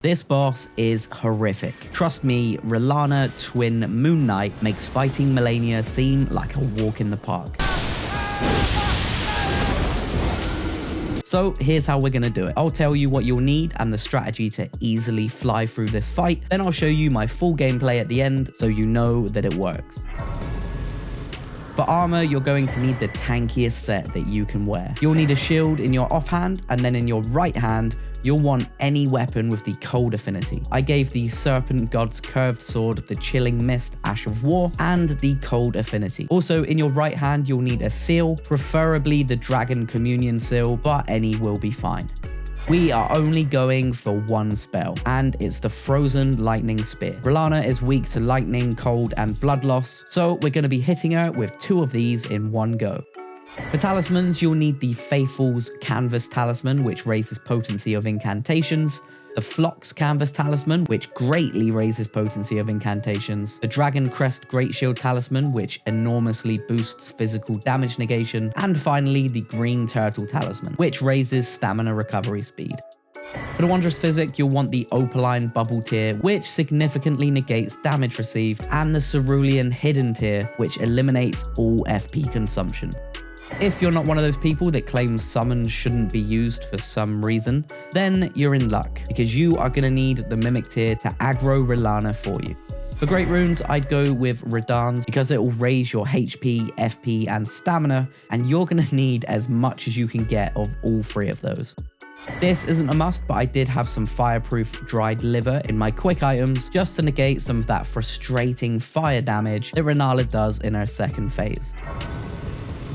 This boss is horrific. Trust me, Rellana Twin Moon Knight makes fighting Malenia seem like a walk in the park. So here's how we're gonna do it. I'll tell you what you'll need and the strategy to easily fly through this fight. Then I'll show you my full gameplay at the end so you know that it works. For armor, you're going to need the tankiest set that you can wear. You'll need a shield in your offhand, and then in your right hand, you'll want any weapon with the cold affinity. I gave the Serpent God's curved sword the Chilling Mist Ash of War and the cold affinity. Also, in your right hand, you'll need a seal, preferably the Dragon Communion seal, but any will be fine. We are only going for one spell, and it's the Frozen Lightning Spear. Rellana is weak to lightning, cold, and blood loss, so we're going to be hitting her with 2 of these in one go. For talismans, you'll need the Faithful's Canvas Talisman, which raises potency of incantations, the Flock's Canvas Talisman, which greatly raises potency of incantations, the Dragon Crest Great Shield Talisman, which enormously boosts physical damage negation, and finally the Green Turtle Talisman, which raises stamina recovery speed. For the Wondrous Physic, you'll want the Opaline Bubble Tier, which significantly negates damage received, and the Cerulean Hidden Tier, which eliminates all FP consumption. If you're not one of those people that claims summons shouldn't be used for some reason, then you're in luck, because you are going to need the Mimic tier to aggro Rellana for you. For Great Runes, I'd go with Radahn's because it will raise your HP, FP, and stamina, and you're going to need as much as you can get of all 3 of those. This isn't a must, but I did have some fireproof dried liver in my quick items just to negate some of that frustrating fire damage that Rellana does in her second phase.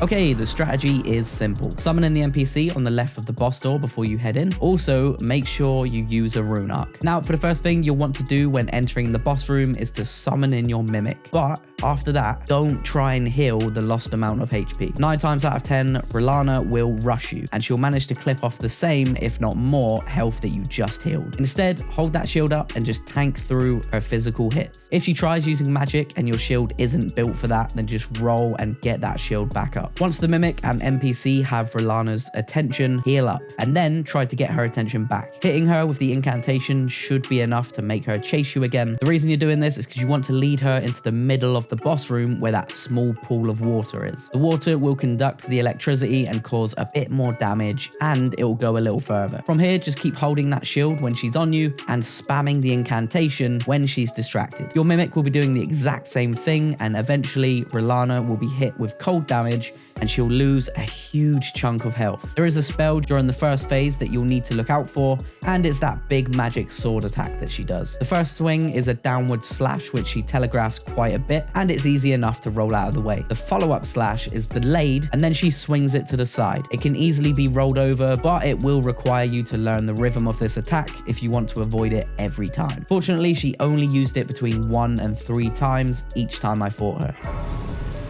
Okay, the strategy is simple. Summon in the NPC on the left of the boss door before you head in. Also, make sure you use a rune arc. Now, for the first thing you'll want to do when entering the boss room is to summon in your Mimic. But after that, don't try and heal the lost amount of HP. 9 times out of 10, Rellana will rush you, and she'll manage to clip off the same, if not more, health that you just healed. Instead, hold that shield up and just tank through her physical hits. If she tries using magic and your shield isn't built for that, then just roll and get that shield back up. Once the Mimic and NPC have Rellana's attention, heal up, and then try to get her attention back. Hitting her with the incantation should be enough to make her chase you again. The reason you're doing this is because you want to lead her into the middle of the boss room where that small pool of water is. The water will conduct the electricity and cause a bit more damage, and it will go a little further. From here, just keep holding that shield when she's on you and spamming the incantation when she's distracted. Your Mimic will be doing the exact same thing, and eventually Rellana will be hit with cold damage and she'll lose a huge chunk of health. There is a spell during the first phase that you'll need to look out for, and it's that big magic sword attack that she does. The first swing is a downward slash, which she telegraphs quite a bit, and it's easy enough to roll out of the way. The follow-up slash is delayed, and then she swings it to the side. It can easily be rolled over, but it will require you to learn the rhythm of this attack if you want to avoid it every time. Fortunately, she only used it between 1 and 3 times each time I fought her.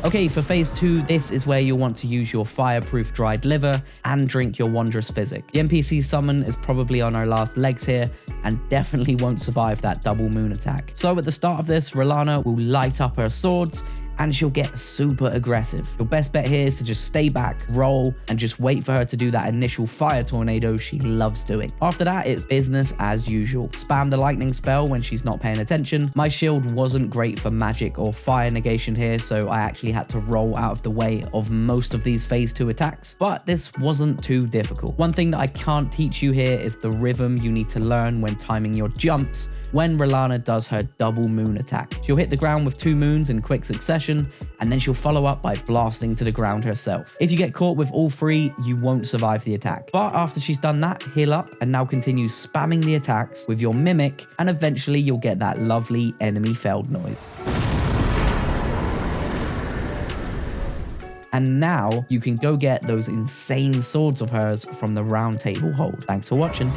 Okay, for phase 2, this is where you'll want to use your fireproof dried liver and drink your Wondrous Physic. The NPC summon is probably on her last legs here and definitely won't survive that double moon attack. So at the start of this, Rellana will light up her swords and she'll get super aggressive. Your best bet here is to just stay back, roll, and just wait for her to do that initial fire tornado she loves doing. After that, it's business as usual. Spam the lightning spell when she's not paying attention. My shield wasn't great for magic or fire negation here, so I actually had to roll out of the way of most of these phase 2 attacks, but this wasn't too difficult. One thing that I can't teach you here is the rhythm you need to learn when timing your jumps when Rellana does her double moon attack. She'll hit the ground with 2 moons in quick succession, and then she'll follow up by blasting to the ground herself. If you get caught with all 3, you won't survive the attack. But after she's done that, heal up and now continue spamming the attacks with your Mimic, and eventually you'll get that lovely enemy felled noise. And now you can go get those insane swords of hers from the round table hold. Thanks for watching.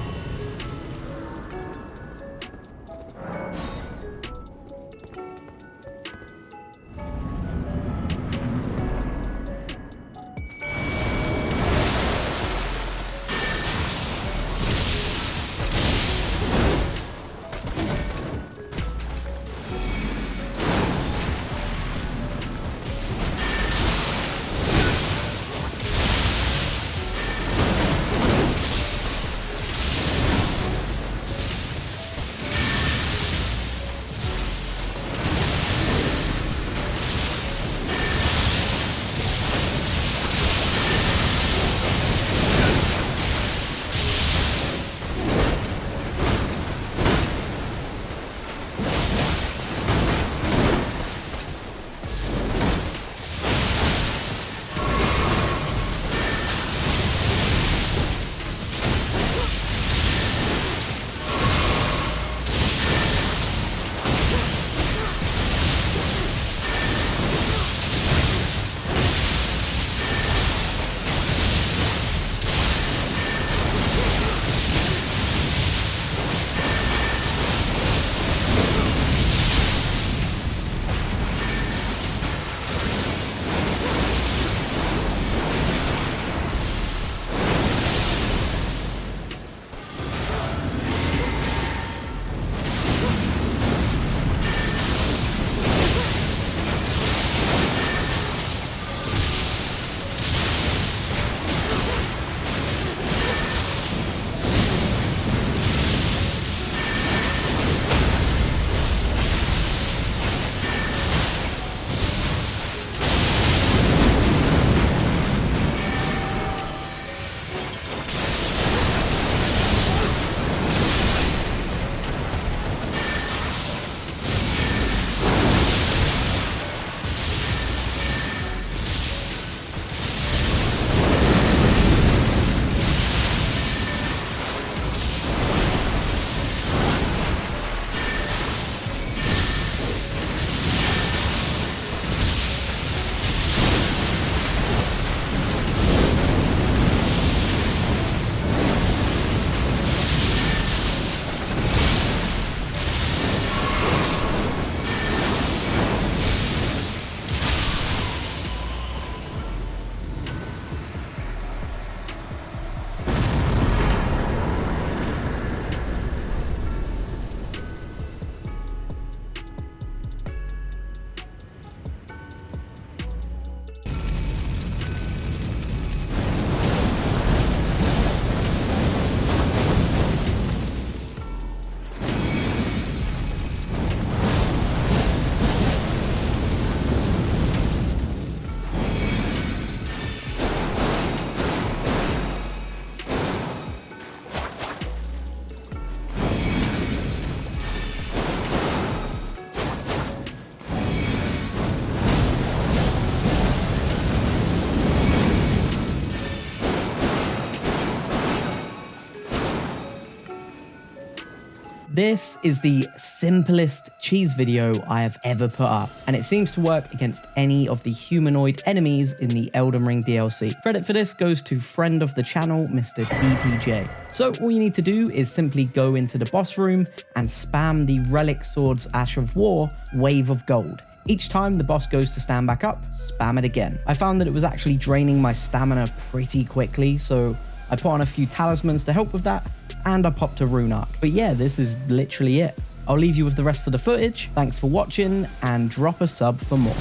This is the simplest cheese video I have ever put up, and it seems to work against any of the humanoid enemies in the Elden Ring DLC. Credit for this goes to friend of the channel, Mr. DPJ. So all you need to do is simply go into the boss room and spam the Relic Sword's Ash of War Wave of Gold. Each time the boss goes to stand back up, spam it again. I found that it was actually draining my stamina pretty quickly, so I put on a few talismans to help with that, and I popped a rune arc. But yeah, this is literally it. I'll leave you with the rest of the footage. Thanks for watching, and drop a sub for more.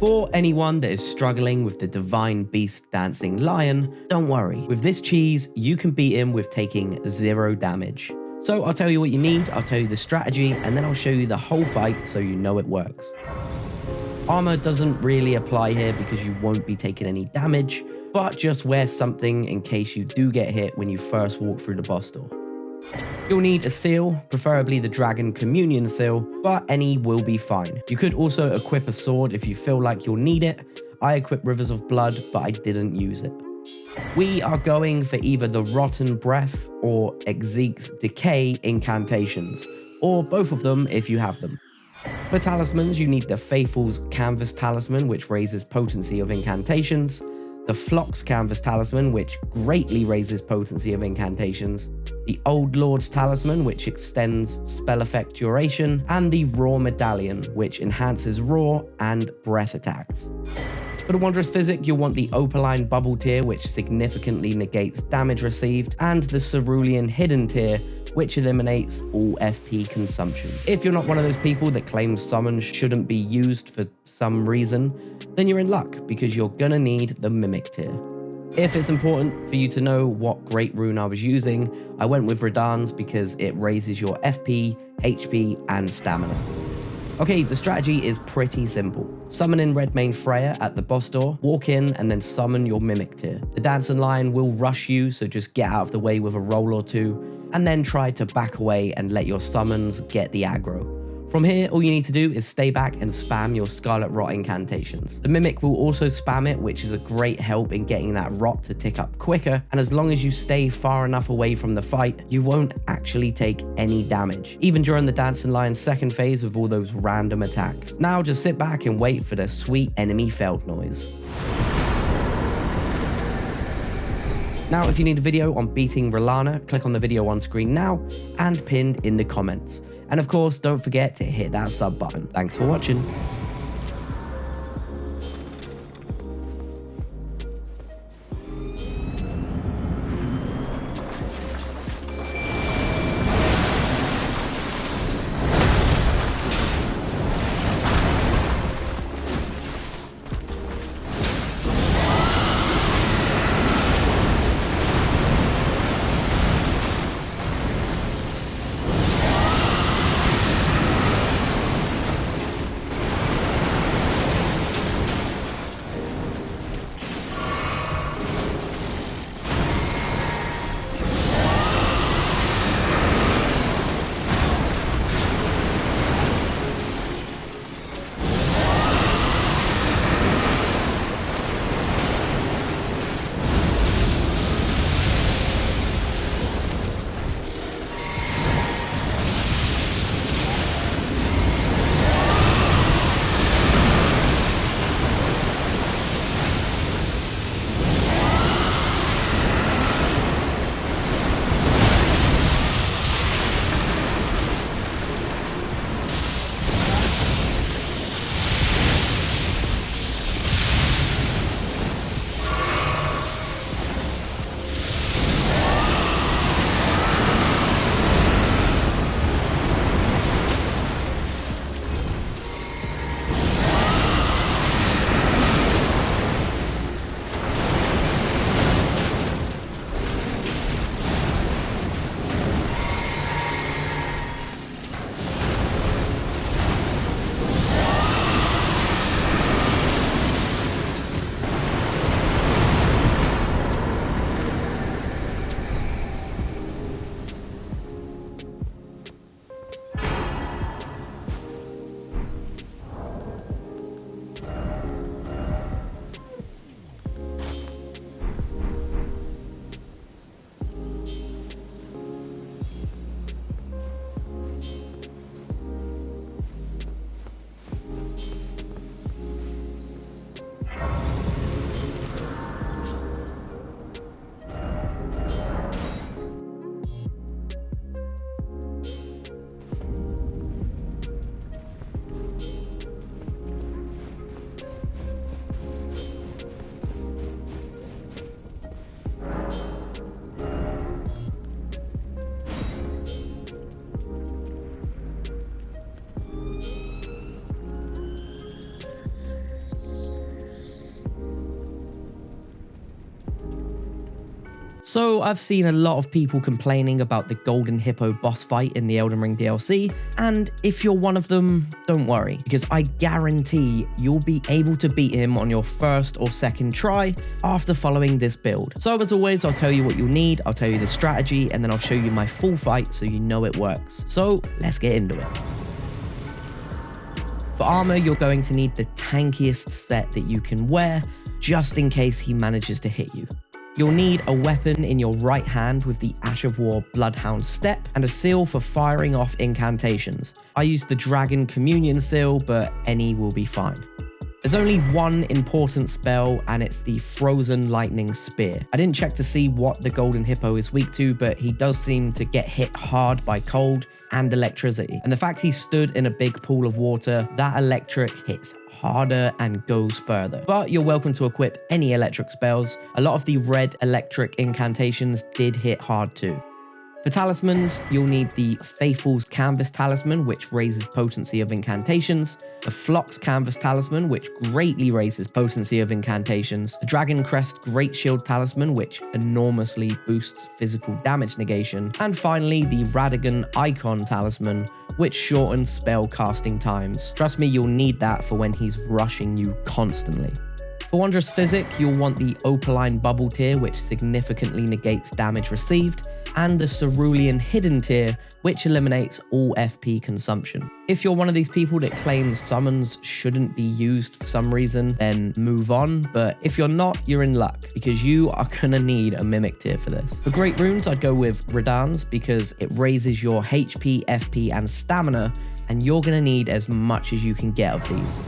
For anyone that is struggling with the Divine Beast Dancing Lion, don't worry. With this cheese, you can beat him with taking 0 damage. So I'll tell you what you need, I'll tell you the strategy, and then I'll show you the whole fight so you know it works. Armor doesn't really apply here because you won't be taking any damage, but just wear something in case you do get hit when you first walk through the boss door. You'll need a seal, preferably the Dragon Communion seal, but any will be fine. You could also equip a sword if you feel like you'll need it. I equipped Rivers of Blood, but I didn't use it. We are going for either the Rotten Breath or Exeek's Decay incantations, or both of them if you have them. For talismans, you need the Faithful's Canvas Talisman, which raises potency of incantations, the Flock's Canvas Talisman, which greatly raises potency of incantations, the Old Lord's Talisman, which extends spell effect duration, and the Raw Medallion, which enhances raw and breath attacks. For the Wondrous Physic, you'll want the Opaline Bubble tier, which significantly negates damage received, and the Cerulean Hidden tier, which eliminates all FP consumption. If you're not one of those people that claims summons shouldn't be used for some reason, then you're in luck because you're gonna need the Mimic tier. If it's important for you to know what great rune I was using, I went with Radahn's because it raises your FP, HP, and stamina. Okay, the strategy is pretty simple. Summon in Redmane Freya at the boss door, walk in, and then summon your Mimic tier. The Dancing Lion will rush you, so just get out of the way with a roll or two, and then try to back away and let your summons get the aggro. From here, all you need to do is stay back and spam your Scarlet Rot incantations. The Mimic will also spam it, which is a great help in getting that rot to tick up quicker, and as long as you stay far enough away from the fight, you won't actually take any damage, even during the Dancing Lion's second phase with all those random attacks. Now just sit back and wait for the sweet enemy felt noise. Now, if you need a video on beating Rellana, click on the video on screen now and pinned in the comments. And of course, don't forget to hit that sub button. Thanks for watching. So I've seen a lot of people complaining about the Golden Hippo boss fight in the Elden Ring DLC, and if you're one of them, don't worry, because I guarantee you'll be able to beat him on your first or second try after following this build. So as always, I'll tell you what you'll need, I'll tell you the strategy, and then I'll show you my full fight so you know it works. So let's get into it. For armor, you're going to need the tankiest set that you can wear, just in case he manages to hit you. You'll need a weapon in your right hand with the Ash of War Bloodhound Step and a seal for firing off incantations. I used the Dragon Communion seal, but any will be fine. There's only one important spell, and it's the Frozen Lightning Spear. I didn't check to see what the Golden Hippo is weak to, but he does seem to get hit hard by cold and electricity. And the fact he stood in a big pool of water, that electric hits harder and goes further. But you're welcome to equip any electric spells. A lot of the red electric incantations did hit hard too. For talismans, you'll need the Faithful's Canvas Talisman, which raises potency of incantations, the Flock's Canvas Talisman, which greatly raises potency of incantations, the Dragon Crest Great Shield Talisman, which enormously boosts physical damage negation, and finally the Radahn Icon Talisman, which shortens spell casting times. Trust me, you'll need that for when he's rushing you constantly. For Wondrous Physic, you'll want the Opaline Bubble tier, which significantly negates damage received, and the Cerulean Hidden tier, which eliminates all FP consumption. If you're one of these people that claims summons shouldn't be used for some reason, then move on, but if you're not, you're in luck, because you are gonna need a Mimic tier for this. For Great Runes, I'd go with Radahn's, because it raises your HP, FP, and stamina, and you're gonna need as much as you can get of these.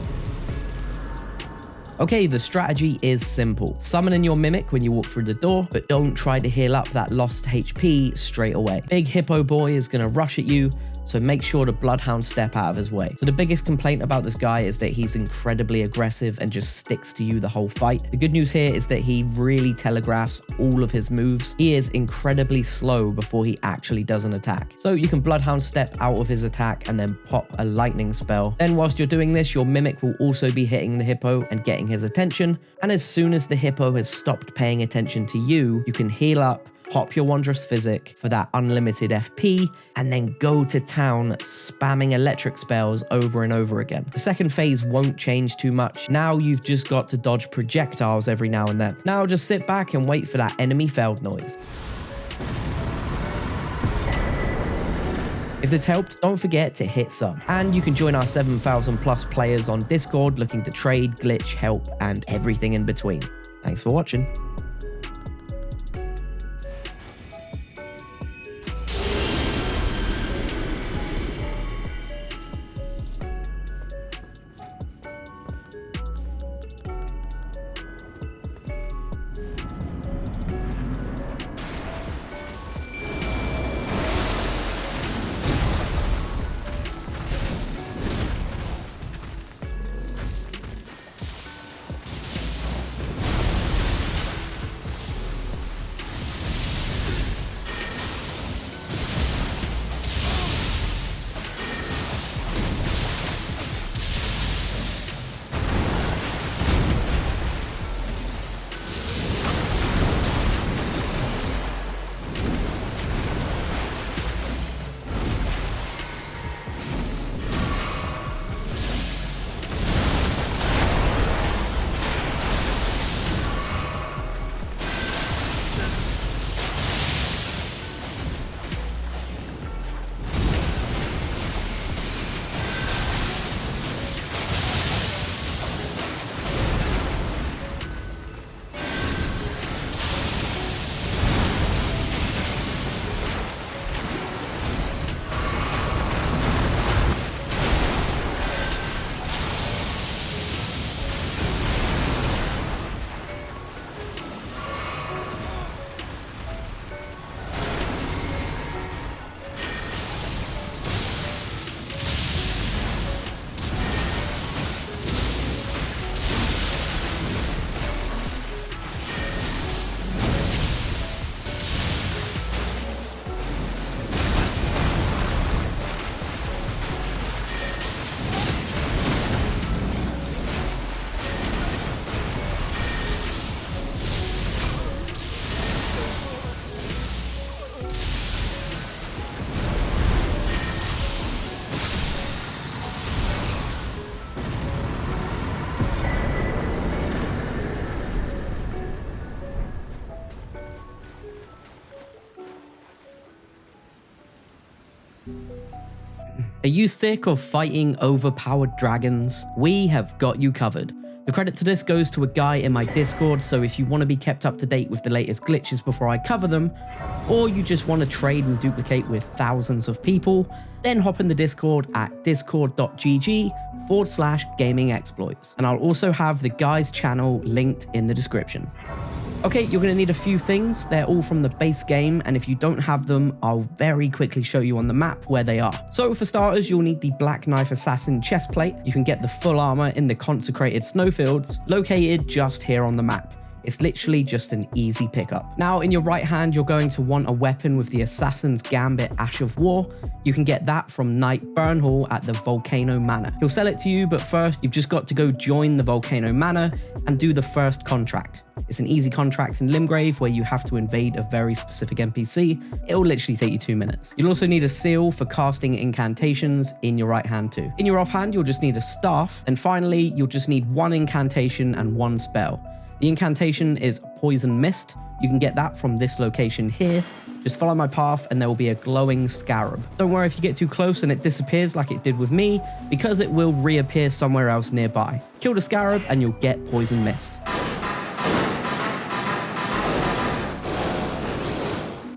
Okay, the strategy is simple. Summon in your Mimic when you walk through the door, but don't try to heal up that lost HP straight away. Big Hippo Boy is going to rush at you, so make sure to Bloodhound Step out of his way. So the biggest complaint about this guy is that he's incredibly aggressive and just sticks to you the whole fight. The good news here is that he really telegraphs all of his moves. He is incredibly slow before he actually does an attack. So you can Bloodhound Step out of his attack and then pop a lightning spell. Then whilst you're doing this, your Mimic will also be hitting the Hippo and getting his attention. And as soon as the Hippo has stopped paying attention to you, you can heal up, pop your Wondrous Physic for that unlimited FP, and then go to town spamming electric spells over and over again. The second phase won't change too much. Now you've just got to dodge projectiles every now and then. Now just sit back and wait for that enemy failed noise. If this helped, don't forget to hit sub. And you can join our 7,000 plus players on Discord looking to trade, glitch, help, and everything in between. Thanks for watching. Are you sick of fighting overpowered dragons? We have got you covered. The credit to this goes to a guy in my Discord, so if you want to be kept up to date with the latest glitches before I cover them, or you just want to trade and duplicate with thousands of people, then hop in the Discord at discord.gg/gaming exploits. And I'll also have the guy's channel linked in the description. Okay, you're going to need a few things. They're all from the base game, and if you don't have them, I'll very quickly show you on the map where they are. So for starters, you'll need the Black Knife Assassin chestplate. You can get the full armor in the Consecrated Snowfields, located just here on the map. It's literally just an easy pickup. Now, in your right hand, you're going to want a weapon with the Assassin's Gambit Ash of War. You can get that from Knight Burnhall at the Volcano Manor. He'll sell it to you, but first, you've just got to go join the Volcano Manor and do the first contract. It's an easy contract in Limgrave where you have to invade a very specific NPC. It'll literally take you 2 minutes. You'll also need a seal for casting incantations in your right hand too. In your offhand, you'll just need a staff. And finally, you'll just need 1 incantation and 1 spell. The incantation is Poison Mist. You can get that from this location here. Just follow my path and there will be a glowing scarab. Don't worry if you get too close and it disappears like it did with me, because it will reappear somewhere else nearby. Kill the scarab and you'll get Poison Mist.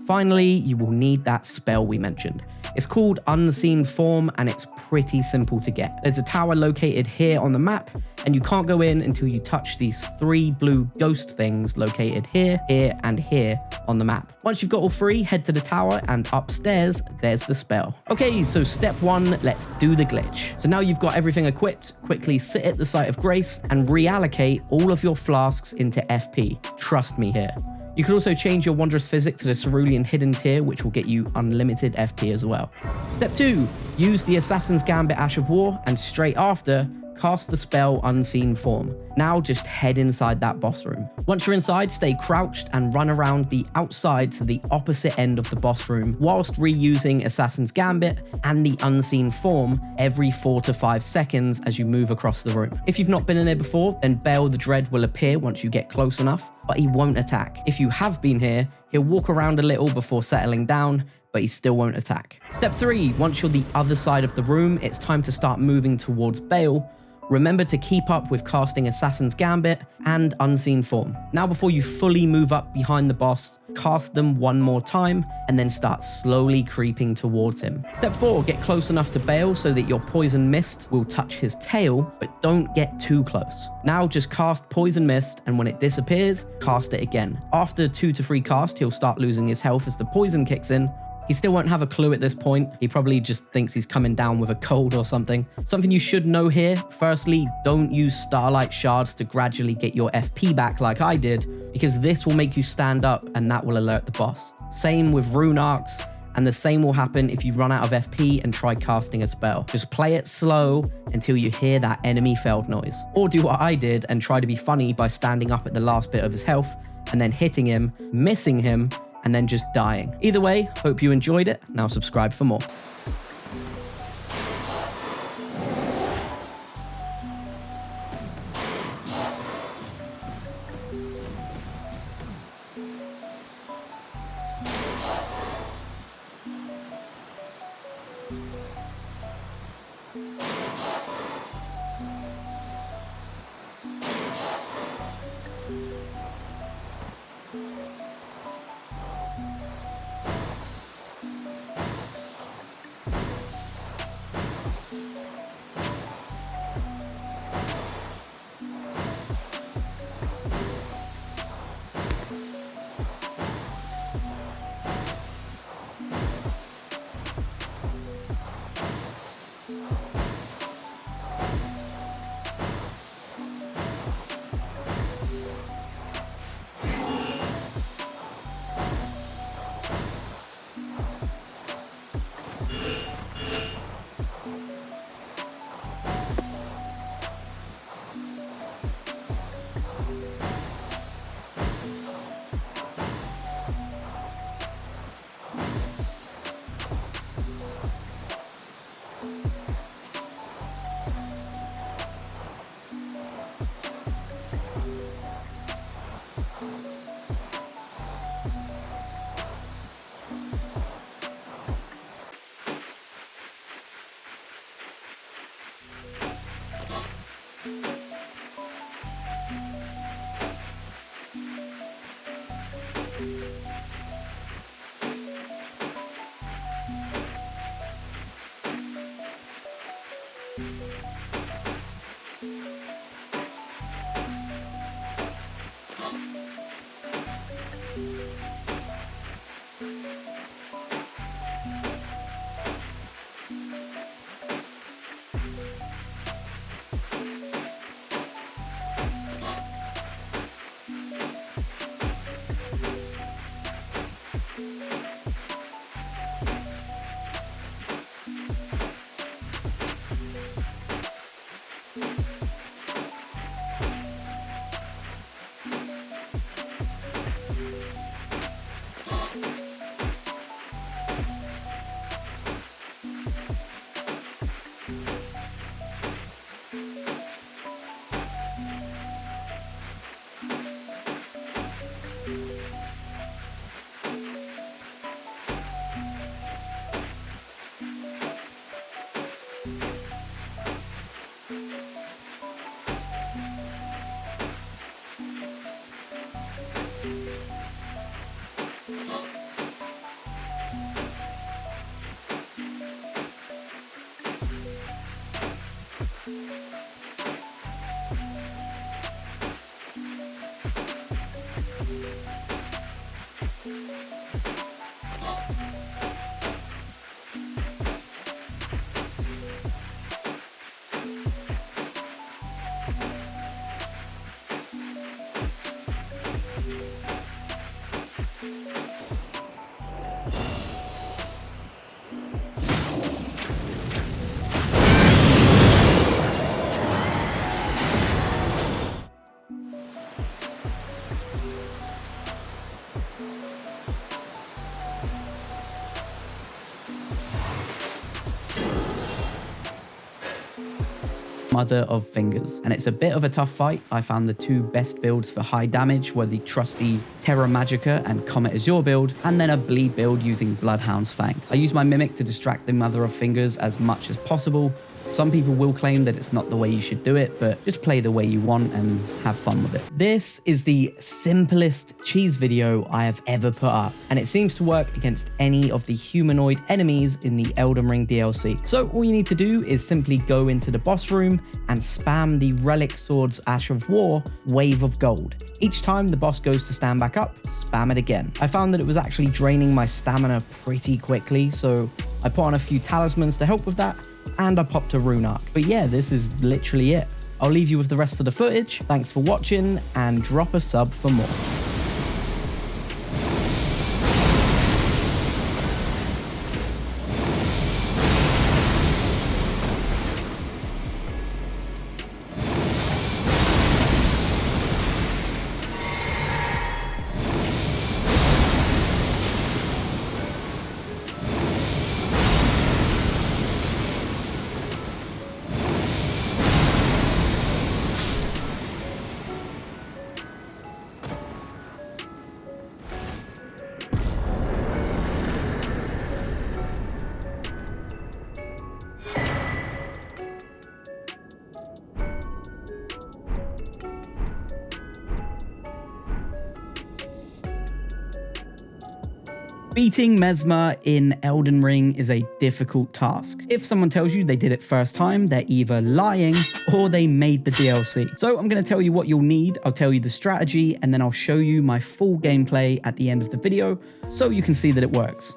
Finally, you will need that spell we mentioned. It's called Unseen Form and it's pretty simple to get. There's a tower located here on the map and you can't go in until you touch these 3 blue ghost things located here, here, and here on the map. Once you've got all 3, head to the tower and upstairs, there's the spell. Okay, so step 1, let's do the glitch. So now you've got everything equipped, quickly sit at the site of grace and reallocate all of your flasks into FP. Trust me here. You can also change your Wondrous Physic to the Cerulean Hidden tier, which will get you unlimited FP as well. Step 2, use the Assassin's Gambit Ash of War, and straight after, cast the spell Unseen Form. Now just head inside that boss room. Once you're inside, stay crouched and run around the outside to the opposite end of the boss room, whilst reusing Assassin's Gambit and the Unseen Form every 4 to 5 seconds as you move across the room. If you've not been in there before, then Bayle the Dread will appear once you get close enough, but he won't attack. If you have been here, he'll walk around a little before settling down, but he still won't attack. Step 3, once you're the other side of the room, it's time to start moving towards Bayle. Remember to keep up with casting Assassin's Gambit and Unseen Form. Now before you fully move up behind the boss, cast them 1 more time and then start slowly creeping towards him. Step 4, get close enough to Bayle so that your Poison Mist will touch his tail, but don't get too close. Now just cast Poison Mist and when it disappears, cast it again. After 2 to 3 casts, he'll start losing his health as the poison kicks in. He still won't have a clue at this point. He probably just thinks he's coming down with a cold or something. Something you should know here, firstly, don't use Starlight Shards to gradually get your FP back like I did, because this will make you stand up and that will alert the boss. Same with Rune Arcs, and the same will happen if you run out of FP and try casting a spell. Just play it slow until you hear that enemy failed noise. Or do what I did and try to be funny by standing up at the last bit of his health and then hitting him, missing him, and then just dying. Either way, hope you enjoyed it. Now subscribe for more. Mother of Fingers, and it's a bit of a tough fight. I found the two best builds for high damage were the trusty Terra Magica and Comet Azure build, and then a bleed build using Bloodhound's Fang. I use my Mimic to distract the Mother of Fingers as much as possible. Some people will claim that it's not the way you should do it, but just play the way you want and have fun with it. This is the simplest cheese video I have ever put up, and it seems to work against any of the humanoid enemies in the Elden Ring DLC. So all you need to do is simply go into the boss room and spam the Relic Sword's Ash of War Wave of Gold. Each time the boss goes to stand back up, spam it again. I found that it was actually draining my stamina pretty quickly, so I put on a few talismans to help with that, and I popped a rune arc. But yeah, this is literally it. I'll leave you with the rest of the footage. Thanks for watching, and drop a sub for more. Beating Messmer in Elden Ring is a difficult task. If someone tells you they did it first time, they're either lying or they made the DLC. So I'm going to tell you what you'll need, I'll tell you the strategy, and then I'll show you my full gameplay at the end of the video so you can see that it works.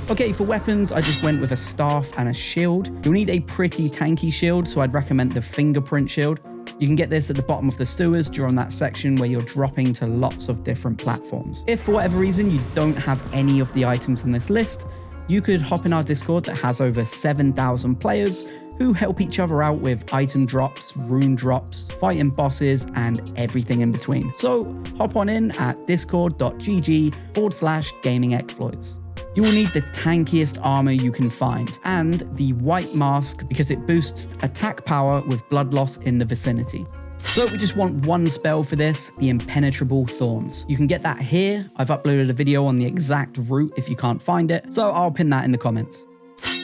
Okay, for weapons, I just went with a staff and a shield. You'll need a pretty tanky shield, so I'd recommend the fingerprint shield. You can get this at the bottom of the sewers during that section where you're dropping to lots of different platforms. If for whatever reason you don't have any of the items in this list, you could hop in our Discord that has over 7,000 players who help each other out with item drops, rune drops, fighting bosses, and everything in between. So hop on in at discord.gg/gaming exploits. You will need the tankiest armor you can find, and the white mask because it boosts attack power with blood loss in the vicinity. So we just want one spell for this, the Impenetrable Thorns. You can get that here. I've uploaded a video on the exact route if you can't find it, so I'll pin that in the comments.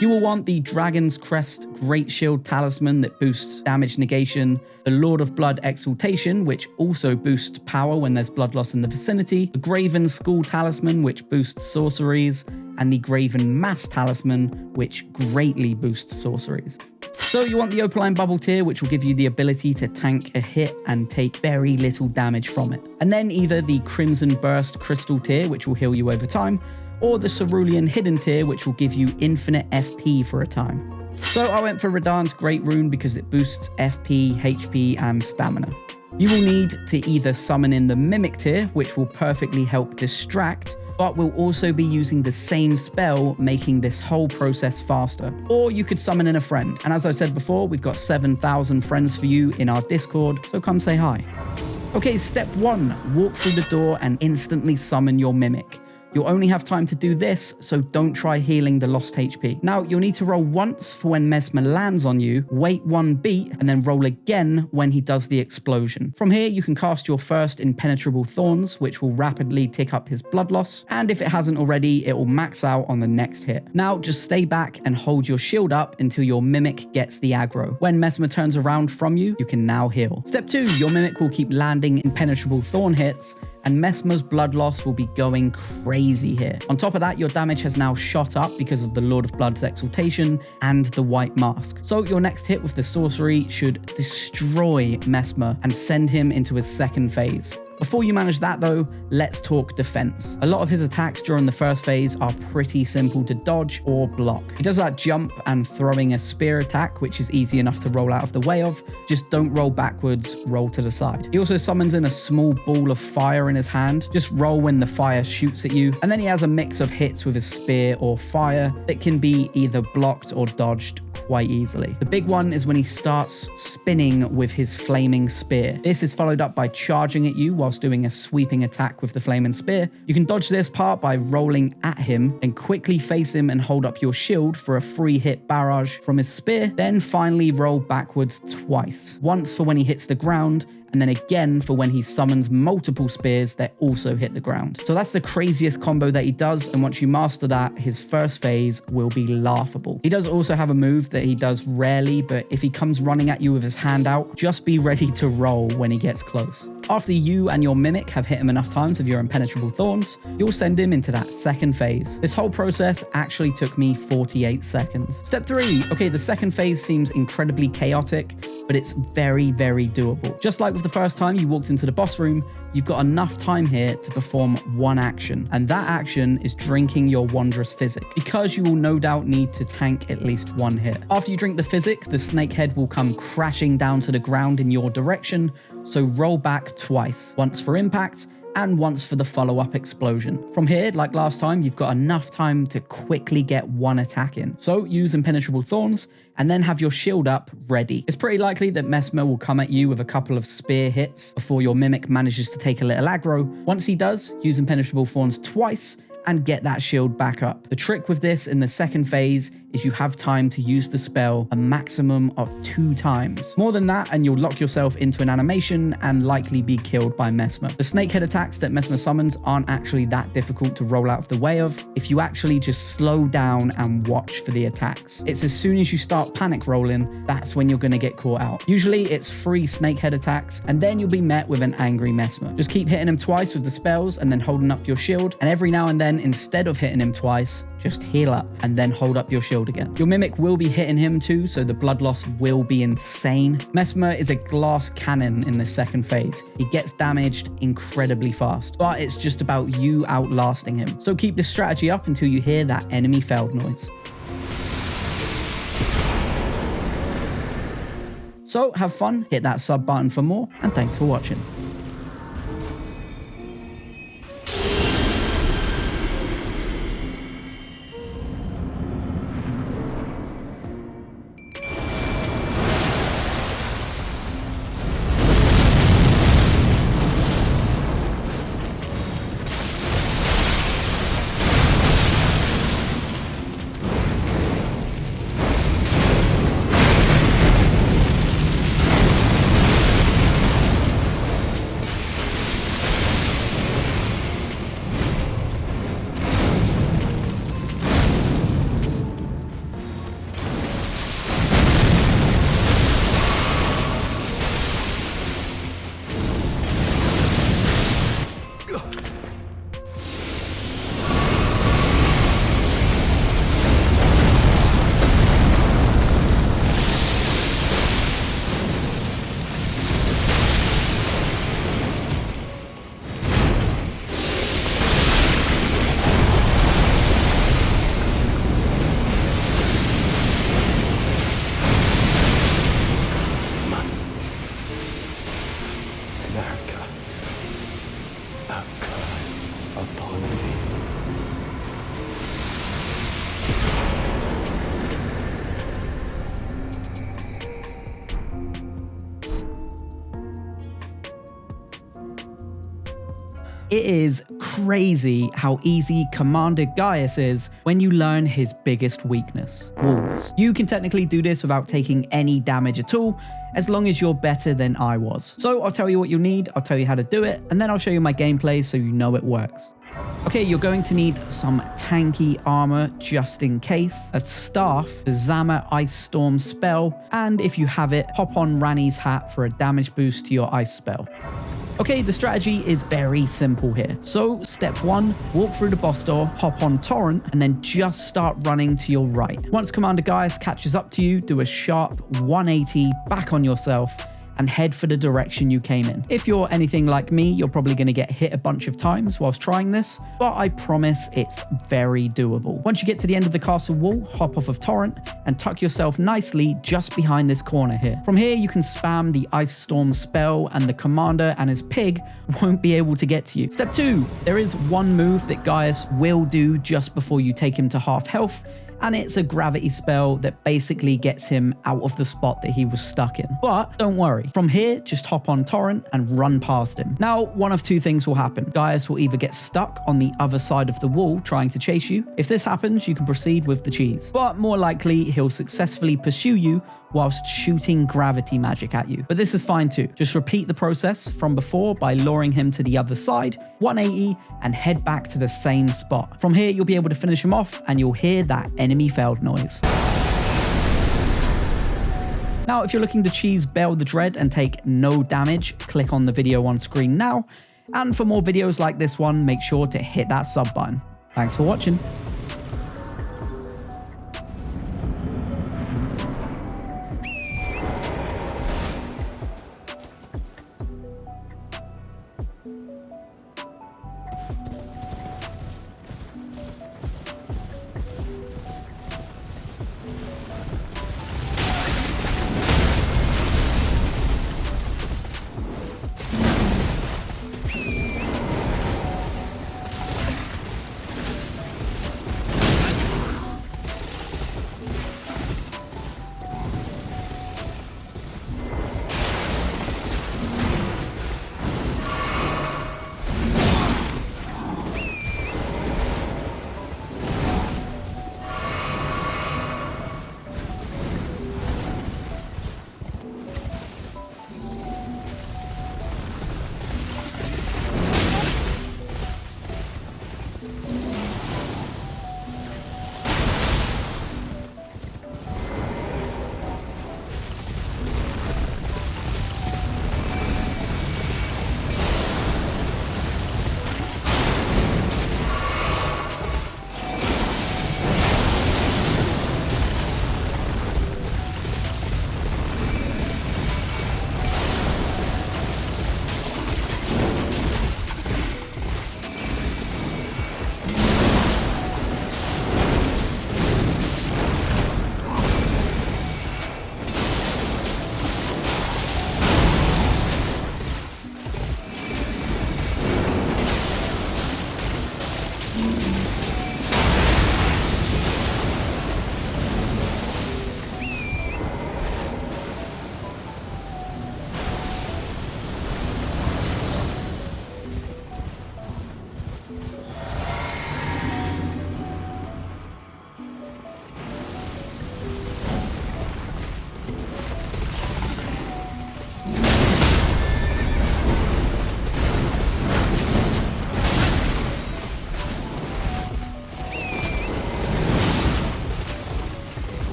You will want the Dragon's Crest Great Shield Talisman that boosts damage negation, the Lord of Blood Exaltation, which also boosts power when there's blood loss in the vicinity, the Graven Skull Talisman, which boosts sorceries, and the Graven Mass Talisman, which greatly boosts sorceries. So you want the Opaline Bubble tier, which will give you the ability to tank a hit and take very little damage from it. And then either the Crimson Burst Crystal tier, which will heal you over time, or the Cerulean Hidden tier, which will give you infinite FP for a time. So I went for Radahn's Great Rune because it boosts FP, HP, and stamina. You will need to either summon in the Mimic tier, which will perfectly help distract, but will also be using the same spell, making this whole process faster. Or you could summon in a friend. And as I said before, we've got 7,000 friends for you in our Discord, so come say hi. Okay, step 1, walk through the door and instantly summon your Mimic. You'll only have time to do this, so don't try healing the lost HP. Now, you'll need to roll once for when Messmer lands on you, wait 1 beat, and then roll again when he does the explosion. From here, you can cast your first Impenetrable Thorns, which will rapidly tick up his blood loss, and if it hasn't already, it will max out on the next hit. Now, just stay back and hold your shield up until your Mimic gets the aggro. When Messmer turns around from you, you can now heal. Step 2, your Mimic will keep landing Impenetrable Thorn hits, and Messmer's blood loss will be going crazy here. On top of that, your damage has now shot up because of the Lord of Blood's Exaltation and the White Mask. So your next hit with the sorcery should destroy Messmer and send him into his second phase. Before you manage that though, let's talk defense. A lot of his attacks during the first phase are pretty simple to dodge or block. He does that jump and throwing a spear attack, which is easy enough to roll out of the way of. Just don't roll backwards, roll to the side. He also summons in a small ball of fire in his hand. Just roll when the fire shoots at you. And then he has a mix of hits with his spear or fire that can be either blocked or dodged quite easily. The big one is when he starts spinning with his flaming spear. This is followed up by charging at you whilst doing a sweeping attack with the flaming spear. You can dodge this part by rolling at him and quickly face him and hold up your shield for a free hit barrage from his spear. Then finally roll backwards twice. Once for when he hits the ground, and then again for when he summons multiple spears that also hit the ground. So that's the craziest combo that he does, and once you master that, his first phase will be laughable. He does also have a move that he does rarely, but if he comes running at you with his hand out, just be ready to roll when he gets close. After you and your mimic have hit him enough times with your impenetrable thorns, you'll send him into that second phase. This whole process actually took me 48 seconds. Step 3. Okay, the second phase seems incredibly chaotic, but it's very, very doable. Just like with the first time you walked into the boss room, you've got enough time here to perform one action, and that action is drinking your Wondrous Physic, because you will no doubt need to tank at least one hit. After you drink the Physic, the snakehead will come crashing down to the ground in your direction, so roll back twice, once for impact and once for the follow-up explosion. From here, like last time, you've got enough time to quickly get one attack in. So use impenetrable thorns and then have your shield up ready. It's pretty likely that Messmer will come at you with a couple of spear hits before your mimic manages to take a little aggro. Once he does, use impenetrable thorns twice and get that shield back up. The trick with this in the second phase is you have time to use the spell a maximum of 2 times. More than that and you'll lock yourself into an animation and likely be killed by Messmer. The snakehead attacks that Messmer summons aren't actually that difficult to roll out of the way of if you actually just slow down and watch for the attacks. It's as soon as you start panic rolling, that's when you're going to get caught out. Usually it's 3 snakehead attacks and then you'll be met with an angry Messmer. Just keep hitting him twice with the spells and then holding up your shield, and every now and then, instead of hitting him twice, just heal up and then hold up your shield again. Your mimic will be hitting him too, so the blood loss will be insane. Messmer is a glass cannon in the second phase. He gets damaged incredibly fast, but it's just about you outlasting him. So keep this strategy up until you hear that enemy failed noise. So have fun, hit that sub button for more, and thanks for watching. It is crazy how easy Commander Gaius is when you learn his biggest weakness, walls. You can technically do this without taking any damage at all, as long as you're better than I was. So I'll tell you what you'll need, I'll tell you how to do it, and then I'll show you my gameplay so you know it works. Okay, you're going to need some tanky armor just in case, a staff, the Zama Ice Storm spell, and if you have it, hop on Ranni's hat for a damage boost to your ice spell. Okay, the strategy is very simple here. So step 1, walk through the boss door, hop on Torrent, and then just start running to your right. Once Commander Gaius catches up to you, do a sharp 180 back on yourself, and head for the direction you came in. If you're anything like me, you're probably going to get hit a bunch of times whilst trying this, but I promise it's very doable. Once you get to the end of the castle wall, hop off of Torrent and tuck yourself nicely just behind this corner here. From here, you can spam the Ice Storm spell and the commander and his pig won't be able to get to you. Step 2, there is one move that Gaius will do just before you take him to half health, and it's a gravity spell that basically gets him out of the spot that he was stuck in. But don't worry, from here, just hop on Torrent and run past him. Now, one of two things will happen. Gaius will either get stuck on the other side of the wall trying to chase you. If this happens, you can proceed with the cheese. But more likely, he'll successfully pursue you whilst shooting gravity magic at you. But this is fine too. Just repeat the process from before by luring him to the other side, 180, and head back to the same spot. From here, you'll be able to finish him off and you'll hear that enemy failed noise. Now, if you're looking to cheese Bayle the Dread and take no damage, click on the video on screen now. And for more videos like this one, make sure to hit that sub button. Thanks for watching.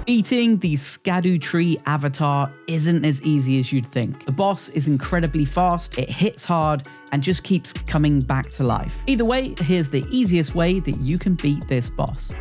Beating the Scadutree Avatar isn't as easy as you'd think. The boss is incredibly fast, it hits hard, and just keeps coming back to life. Either way, here's the easiest way that you can beat this boss.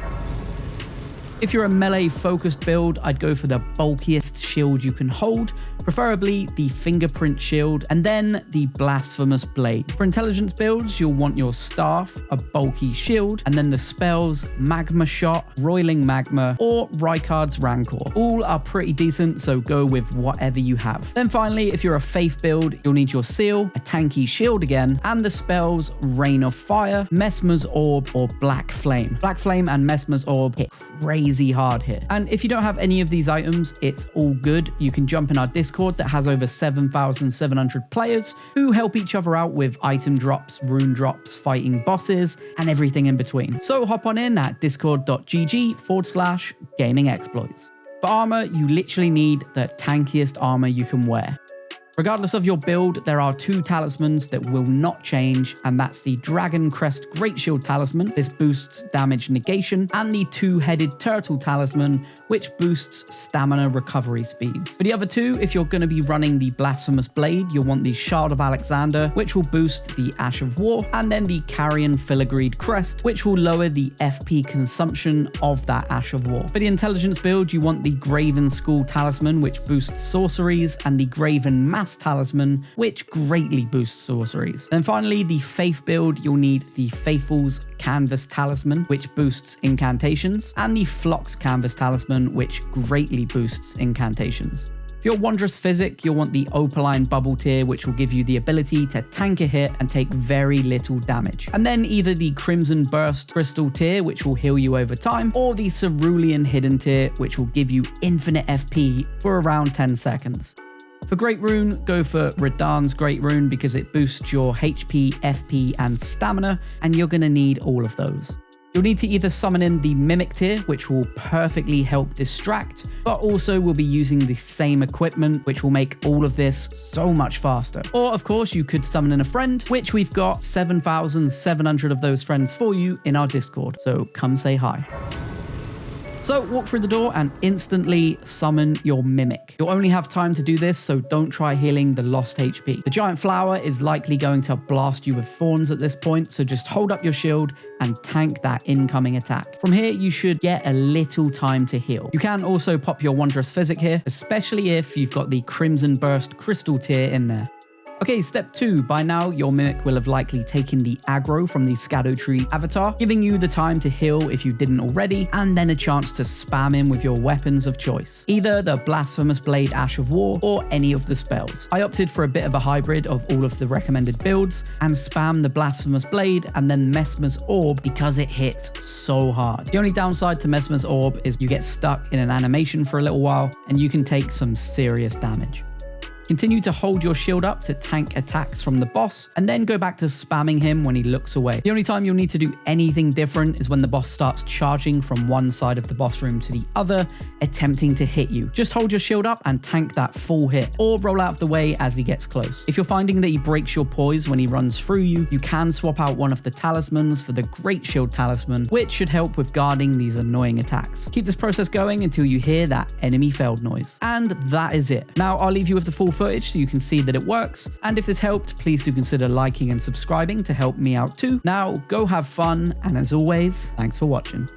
If you're a melee focused build, I'd go for the bulkiest shield you can hold, preferably the fingerprint shield, and then the blasphemous blade. For intelligence builds, you'll want your staff, a bulky shield, and then the spells Magma Shot, Roiling Magma, or Rykard's Rancor. All are pretty decent, so go with whatever you have. Then finally, if you're a faith build, you'll need your seal, a tanky shield again, and the spells Rain of Fire, Messmer's Orb, or Black Flame. Black Flame and Messmer's Orb hit crazy hard here. And if you don't have any of these items, it's all good. You can jump in our Discord that has over 7,700 players who help each other out with item drops, rune drops, fighting bosses, and everything in between. So hop on in at discord.gg/gaming exploits. For armor, you literally need the tankiest armor you can wear. Regardless of your build, there are two talismans that will not change, and that's the Dragon Crest Great Shield Talisman. This boosts damage negation, and the Two-Headed Turtle Talisman, which boosts stamina recovery speeds. For the other two, if you're going to be running the Blasphemous Blade, you'll want the Shard of Alexander, which will boost the Ash of War, and then the Carrion Filigreed Crest, which will lower the FP consumption of that Ash of War. For the intelligence build, you want the Graven Skull Talisman, which boosts sorceries, and the Graven Mass Talisman, which greatly boosts sorceries. Then finally, the Faith build, you'll need the Faithful's Canvas Talisman, which boosts incantations, and the Phlox Canvas Talisman, which greatly boosts incantations. If you're Wondrous Physic, you'll want the Opaline Bubble tier, which will give you the ability to tank a hit and take very little damage. And then either the Crimson Burst Crystal tier, which will heal you over time, or the Cerulean Hidden tier, which will give you infinite FP for around 10 seconds. For Great Rune, go for Radahn's Great Rune because it boosts your HP, FP, and stamina, and you're going to need all of those. You'll need to either summon in the Mimic tier, which will perfectly help distract, but also will be using the same equipment, which will make all of this so much faster. Or, of course, you could summon in a friend, which we've got 7,700 of those friends for you in our Discord, so come say hi. So walk through the door and instantly summon your Mimic. You'll only have time to do this, so don't try healing the lost HP. The giant flower is likely going to blast you with thorns at this point, so just hold up your shield and tank that incoming attack. From here, you should get a little time to heal. You can also pop your Wondrous Physic here, especially if you've got the Crimson Burst Crystal tier in there. Okay, step 2. By now, your Mimic will have likely taken the aggro from the Scadutree Avatar, giving you the time to heal if you didn't already, and then a chance to spam him with your weapons of choice. Either the Blasphemous Blade Ash of War, or any of the spells. I opted for a bit of a hybrid of all of the recommended builds, and spam the Blasphemous Blade and then Messmer's Orb because it hits so hard. The only downside to Messmer's Orb is you get stuck in an animation for a little while, and you can take some serious damage. Continue to hold your shield up to tank attacks from the boss, and then go back to spamming him when he looks away. The only time you'll need to do anything different is when the boss starts charging from one side of the boss room to the other, attempting to hit you. Just hold your shield up and tank that full hit, or roll out of the way as he gets close. If you're finding that he breaks your poise when he runs through you, you can swap out one of the talismans for the Great Shield Talisman, which should help with guarding these annoying attacks. Keep this process going until you hear that enemy failed noise. And that is it. Now I'll leave you with the full footage so you can see that it works, and if this helped, please do consider liking and subscribing to help me out too. Now go have fun, and as always, thanks for watching.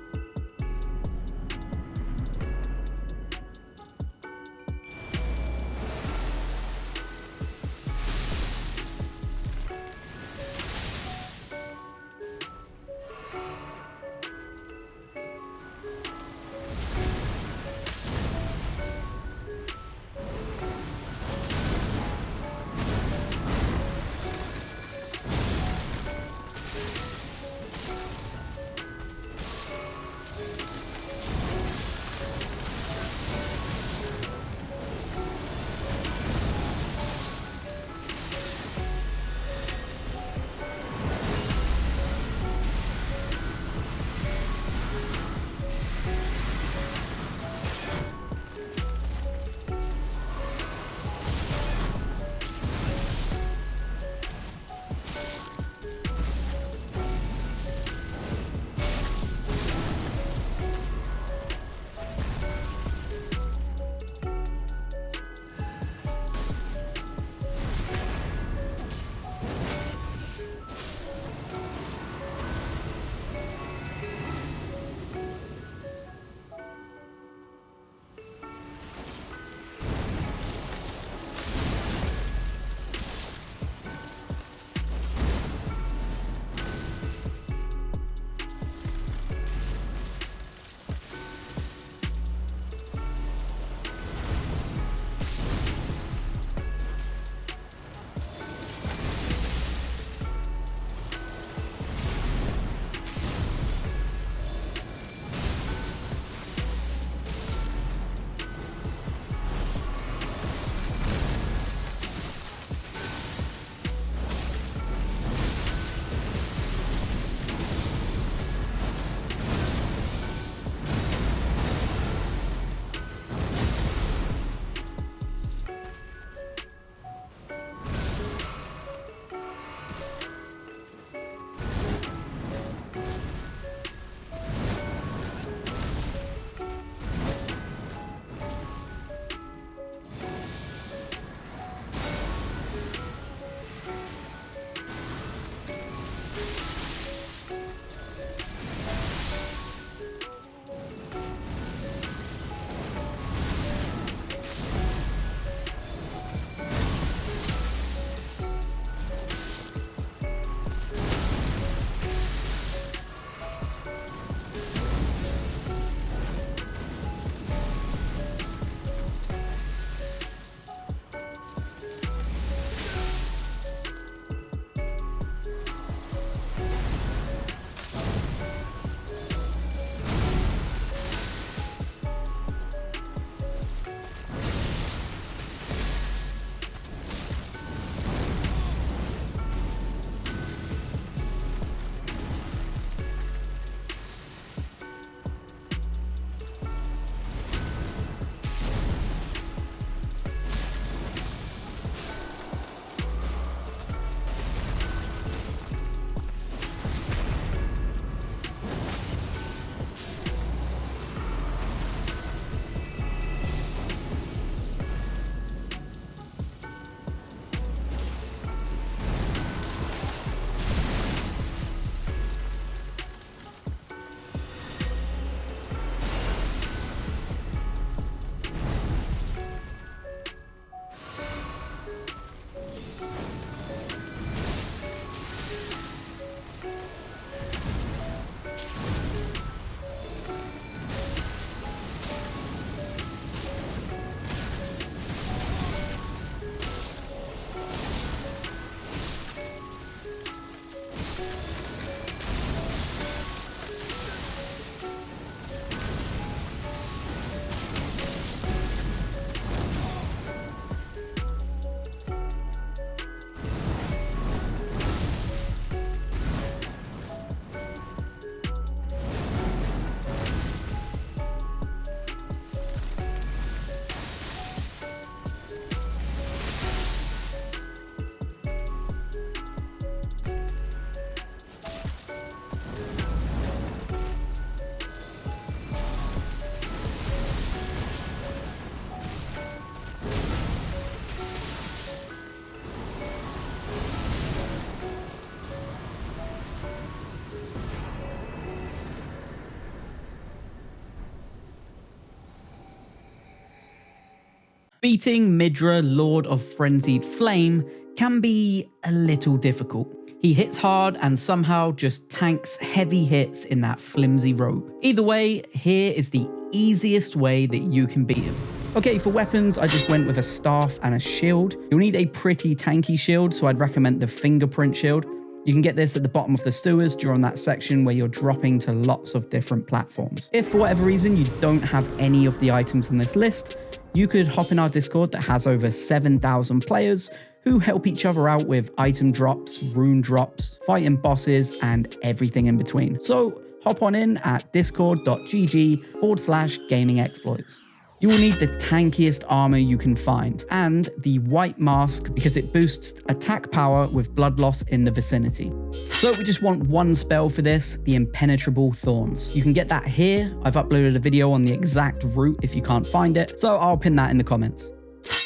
Beating Midra, Lord of Frenzied Flame, can be a little difficult. He hits hard and somehow just tanks heavy hits in that flimsy robe. Either way, here is the easiest way that you can beat him. Okay, for weapons, I just went with a staff and a shield. You'll need a pretty tanky shield, so I'd recommend the fingerprint shield. You can get this at the bottom of the sewers during that section where you're dropping to lots of different platforms. If for whatever reason you don't have any of the items in this list, you could hop in our Discord that has over 7,000 players who help each other out with item drops, rune drops, fighting bosses, and everything in between. So hop on in at discord.gg/gaming exploits. You will need the tankiest armor you can find, and the white mask because it boosts attack power with blood loss in the vicinity. So we just want one spell for this, the Impenetrable Thorns. You can get that here. I've uploaded a video on the exact route if you can't find it, so I'll pin that in the comments.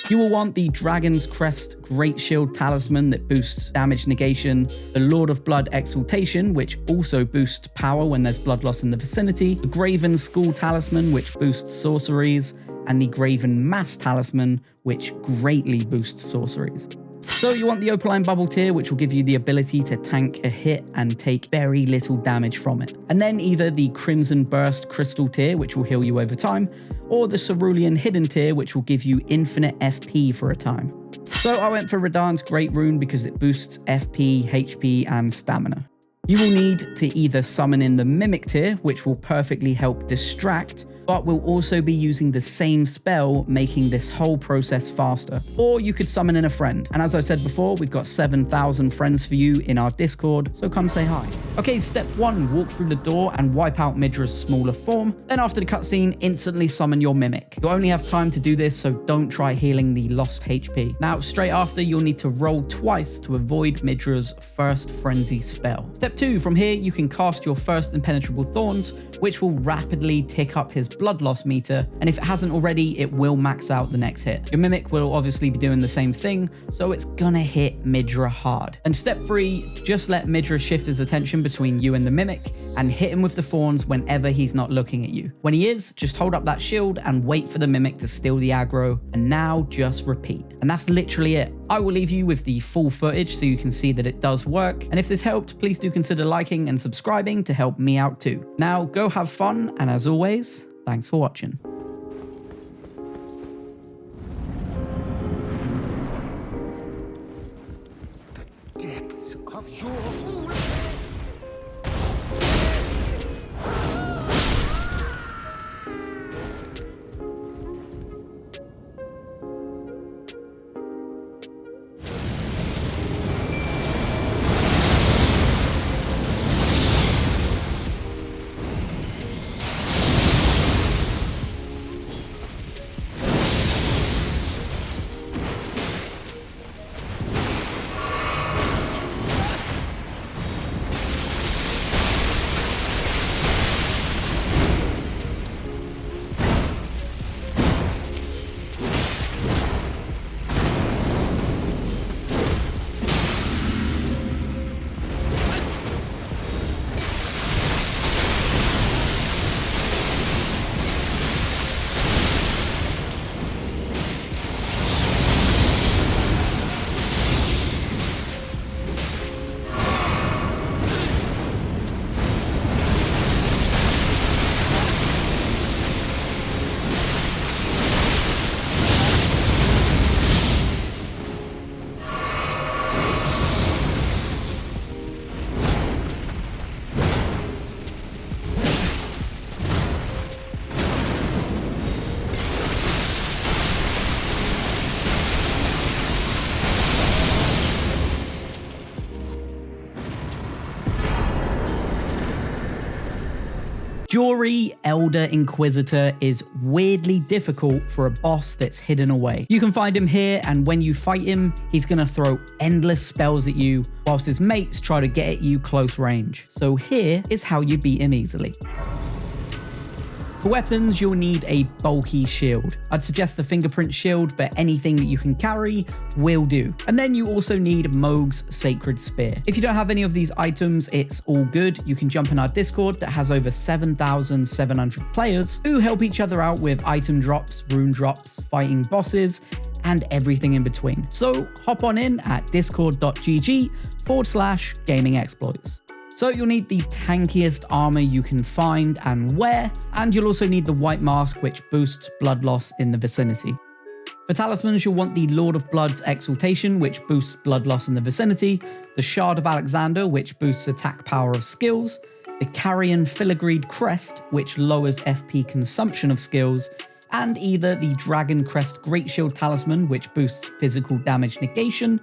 You will want the Dragon's Crest Great Shield Talisman that boosts damage negation, the Lord of Blood Exaltation, which also boosts power when there's blood loss in the vicinity, the Graven Skull Talisman, which boosts sorceries, and the Graven Mass Talisman, which greatly boosts sorceries. So you want the Opaline Bubble tier, which will give you the ability to tank a hit and take very little damage from it. And then either the Crimson Burst Crystal tier, which will heal you over time, or the Cerulean Hidden tier, which will give you infinite FP for a time. So I went for Radahn's Great Rune because it boosts FP, HP, and stamina. You will need to either summon in the Mimic tier, which will perfectly help distract, but we'll also be using the same spell, making this whole process faster. Or you could summon in a friend. And as I said before, we've got 7,000 friends for you in our Discord, so come say hi. Okay, step 1, walk through the door and wipe out Midra's smaller form. Then after the cutscene, instantly summon your Mimic. You'll only have time to do this, so don't try healing the lost HP. Now, straight after, you'll need to roll twice to avoid Midra's first frenzy spell. Step 2, from here, you can cast your first Impenetrable Thorns, which will rapidly tick up his blood loss meter, and if it hasn't already, it will max out the next hit. Your Mimic will obviously be doing the same thing, so it's gonna hit Midra hard. And step 3, just let Midra shift his attention between you and the Mimic, and hit him with the thorns whenever he's not looking at you. When he is, just hold up that shield and wait for the Mimic to steal the aggro, and now just repeat. And that's literally it. I will leave you with the full footage so you can see that it does work, and if this helped, please do consider liking and subscribing to help me out too. Now go have fun, and as always, thanks for watching. The depths of your Jori, Elder Inquisitor, is weirdly difficult for a boss that's hidden away. You can find him here, and when you fight him, he's gonna throw endless spells at you, whilst his mates try to get at you close range. So here is how you beat him easily. For weapons, you'll need a bulky shield. I'd suggest the fingerprint shield, but anything that you can carry will do. And then you also need Mohg's Sacred Spear. If you don't have any of these items, it's all good. You can jump in our Discord that has over 7,700 players who help each other out with item drops, rune drops, fighting bosses, and everything in between. So hop on in at discord.gg/gaming exploits. So you'll need the tankiest armor you can find and wear, and you'll also need the white mask, which boosts blood loss in the vicinity. For talismans, you'll want the Lord of Blood's Exaltation, which boosts blood loss in the vicinity, the Shard of Alexander, which boosts attack power of skills, the Carrion Filigreed Crest, which lowers FP consumption of skills, and either the Dragon Crest Great Shield Talisman, which boosts physical damage negation,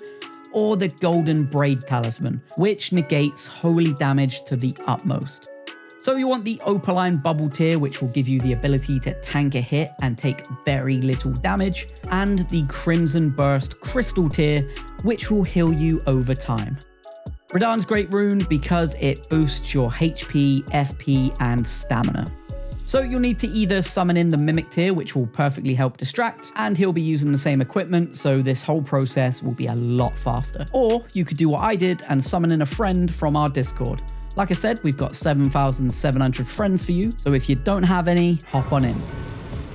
or the Golden Braid Talisman, which negates holy damage to the utmost. So you want the Opaline Bubble tier, which will give you the ability to tank a hit and take very little damage, and the Crimson Burst Crystal tier, which will heal you over time. Radahn's great rune because it boosts your HP, FP, and stamina. So you'll need to either summon in the Mimic tier, which will perfectly help distract, and he'll be using the same equipment, so this whole process will be a lot faster. Or you could do what I did and summon in a friend from our Discord. Like I said, we've got 7,700 friends for you, so if you don't have any, hop on in.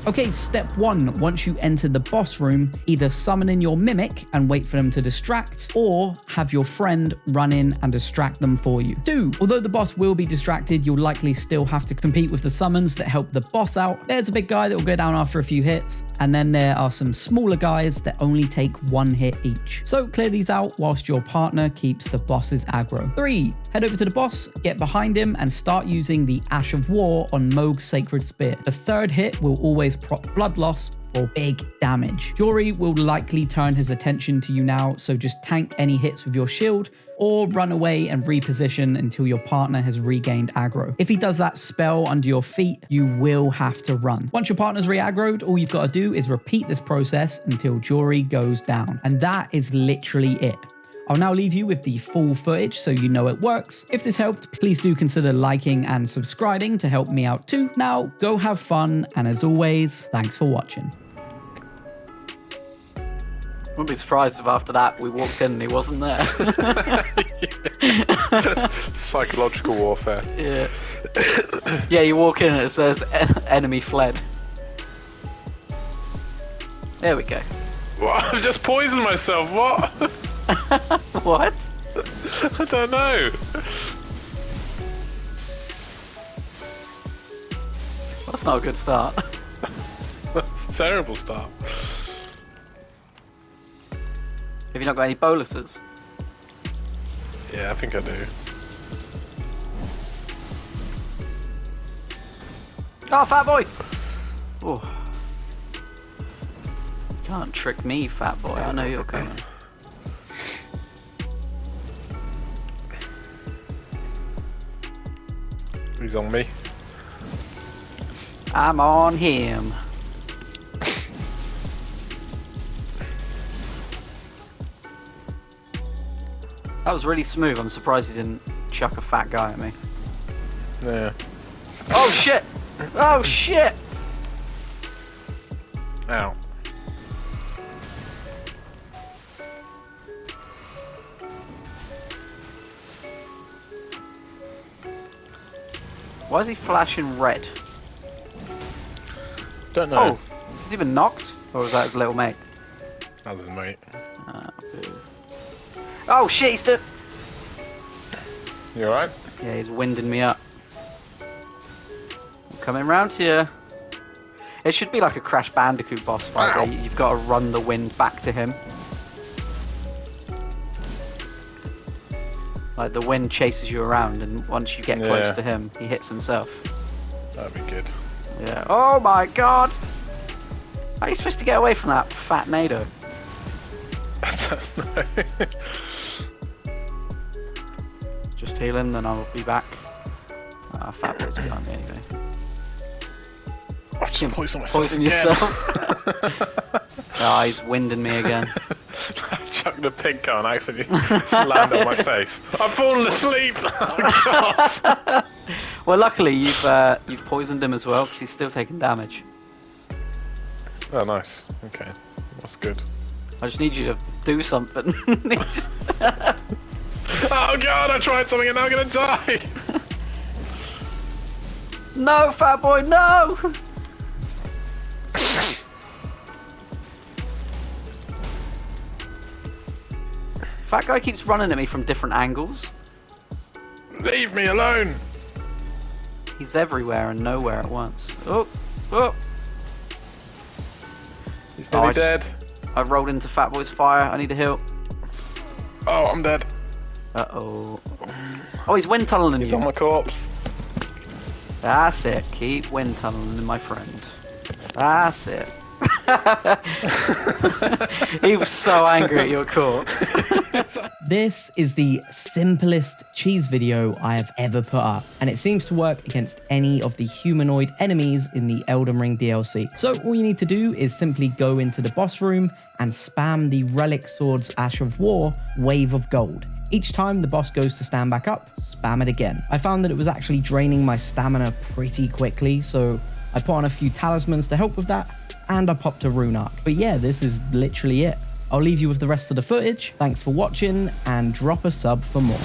Okay, step 1, once you enter the boss room, either summon in your Mimic and wait for them to distract, or have your friend run in and distract them for you. 2, although the boss will be distracted, you'll likely still have to compete with the summons that help the boss out. There's a big guy that will go down after a few hits, and then there are some smaller guys that only take 1 hit each. So clear these out whilst your partner keeps the boss's aggro. 3, head over to the boss, get behind him, and start using the Ash of War on Mohg's Sacred Spear. The 3rd hit will always prop blood loss for big damage. Jori will likely turn his attention to you now, so just tank any hits with your shield or run away and reposition until your partner has regained aggro. If he does that spell under your feet, you will have to run. Once your partner's re-aggroed, all you've got to do is repeat this process until Jori goes down. And that is literally it. I'll now leave you with the full footage so you know it works. If this helped, please do consider liking and subscribing to help me out too. Now, go have fun, and as always, thanks for watching. Wouldn't be surprised if after that we walked in and he wasn't there. Psychological warfare. Yeah. Yeah, you walk in and it says enemy fled. There we go. What? I've just poisoned myself, what? What? I don't know. That's not a good start. That's a terrible start. Have you not got any boluses? Yeah, I think I do. Oh, fat boy! Oh. Can't trick me, fat boy. I know you're coming. He's on me. I'm on him. That was really smooth. I'm surprised he didn't chuck a fat guy at me. Yeah. Oh shit! Oh shit! Ow. Why is he flashing red? Don't know. Oh, is he been knocked? Or was that his little mate? Other than mate. Oh shit, he's still... You alright? Yeah, he's winding me up. I'm coming round here. It should be like a Crash Bandicoot boss fight where you've got to run the wind back to him. Like the wind chases you around, and once you get close to him, he hits himself. That'd be good. Yeah. Oh my god! How are you supposed to get away from that fat NATO? I don't know. Just heal him, then I'll be back. Ah, fat boy's behind me anyway. I've just poisoned myself. Poison yourself. Ah, he's winding me again. I chucked a pink car and accidentally slammed on my face. I've fallen asleep! Oh god! Well, luckily you've poisoned him as well because he's still taking damage. Oh, nice. Okay, that's good. I just need you to do something. Just... Oh god, I tried something and now I'm gonna die! No, fat boy, no! Fat guy keeps running at me from different angles. Leave me alone! He's everywhere and nowhere at once. Oh, oh! He's nearly I just- dead. I rolled into Fat Boy's fire. I need a heal. Oh, I'm dead. Uh-oh. Oh, he's wind tunneling He's you. on my corpse. That's it. Keep wind tunneling, my friend. That's it. He was so angry at your corpse. This is the simplest cheese video I have ever put up, and it seems to work against any of the humanoid enemies in the Elden Ring DLC. So all you need to do is simply go into the boss room and spam the Relic Sword's Ash of War Wave of Gold. Each time the boss goes to stand back up, spam it again. I found that it was actually draining my stamina pretty quickly, so I put on a few talismans to help with that, and I popped a rune arc. But yeah, this is literally it. I'll leave you with the rest of the footage. Thanks for watching, and drop a sub for more.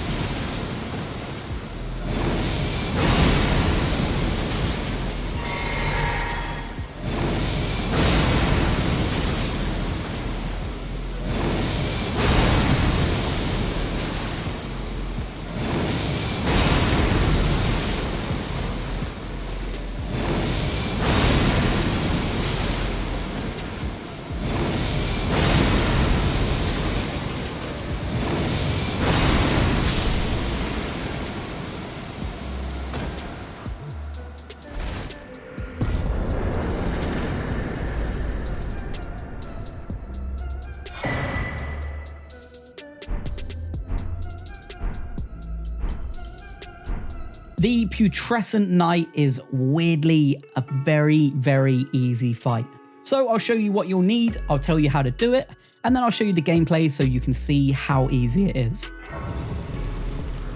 The Putrescent Knight is weirdly a very, very easy fight. So I'll show you what you'll need, I'll tell you how to do it, and then I'll show you the gameplay so you can see how easy it is.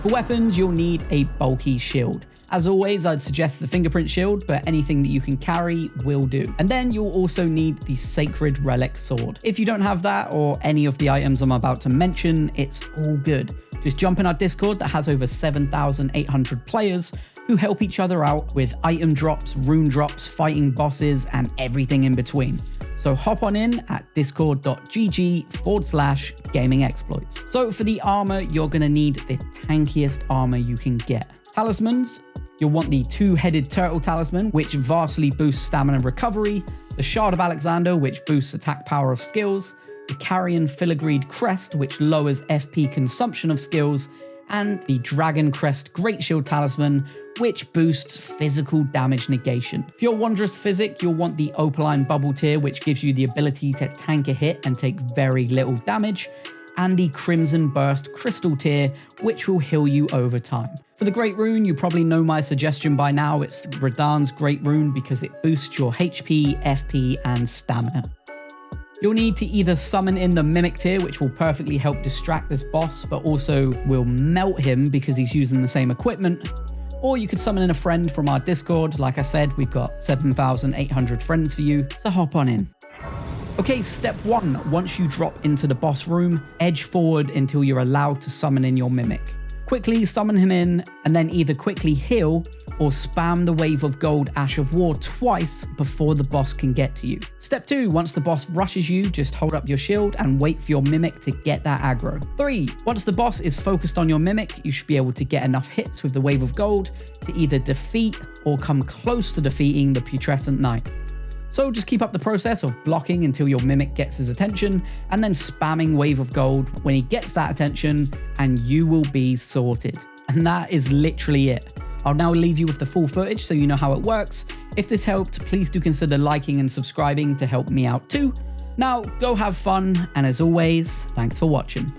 For weapons, you'll need a bulky shield. As always, I'd suggest the fingerprint shield, but anything that you can carry will do. And then you'll also need the Sacred Relic Sword. If you don't have that or any of the items I'm about to mention, it's all good. Just jump in our Discord that has over 7,800 players who help each other out with item drops, rune drops, fighting bosses, and everything in between. So hop on in at discord.gg/gaming exploits. So for the armor, you're gonna need the tankiest armor you can get. Talismans, you'll want the two-headed turtle talisman, which vastly boosts stamina recovery, the Shard of Alexander, which boosts attack power of skills, the Carrion Filigreed Crest, which lowers FP consumption of skills, and the Dragon Crest Great Shield Talisman, which boosts physical damage negation. For your Wondrous Physic, you'll want the Opaline Bubble Tier, which gives you the ability to tank a hit and take very little damage, and the Crimson Burst Crystal Tier, which will heal you over time. For the Great Rune, you probably know my suggestion by now. It's Radahn's Great Rune because it boosts your HP, FP, and stamina. You'll need to either summon in the Mimic tier, which will perfectly help distract this boss, but also will melt him because he's using the same equipment, or you could summon in a friend from our Discord. Like I said, we've got 7,800 friends for you, so hop on in. Okay, step 1, once you drop into the boss room, edge forward until you're allowed to summon in your Mimic. Quickly summon him in, and then either quickly heal or spam the Wave of Gold Ash of War twice before the boss can get to you. Step 2, once the boss rushes you, just hold up your shield and wait for your Mimic to get that aggro. 3, once the boss is focused on your Mimic, you should be able to get enough hits with the Wave of Gold to either defeat or come close to defeating the Putrescent Knight. So just keep up the process of blocking until your Mimic gets his attention, and then spamming Wave of Gold when he gets that attention, and you will be sorted. And that is literally it. I'll now leave you with the full footage so you know how it works. If this helped, please do consider liking and subscribing to help me out too. Now, go have fun, and as always, thanks for watching.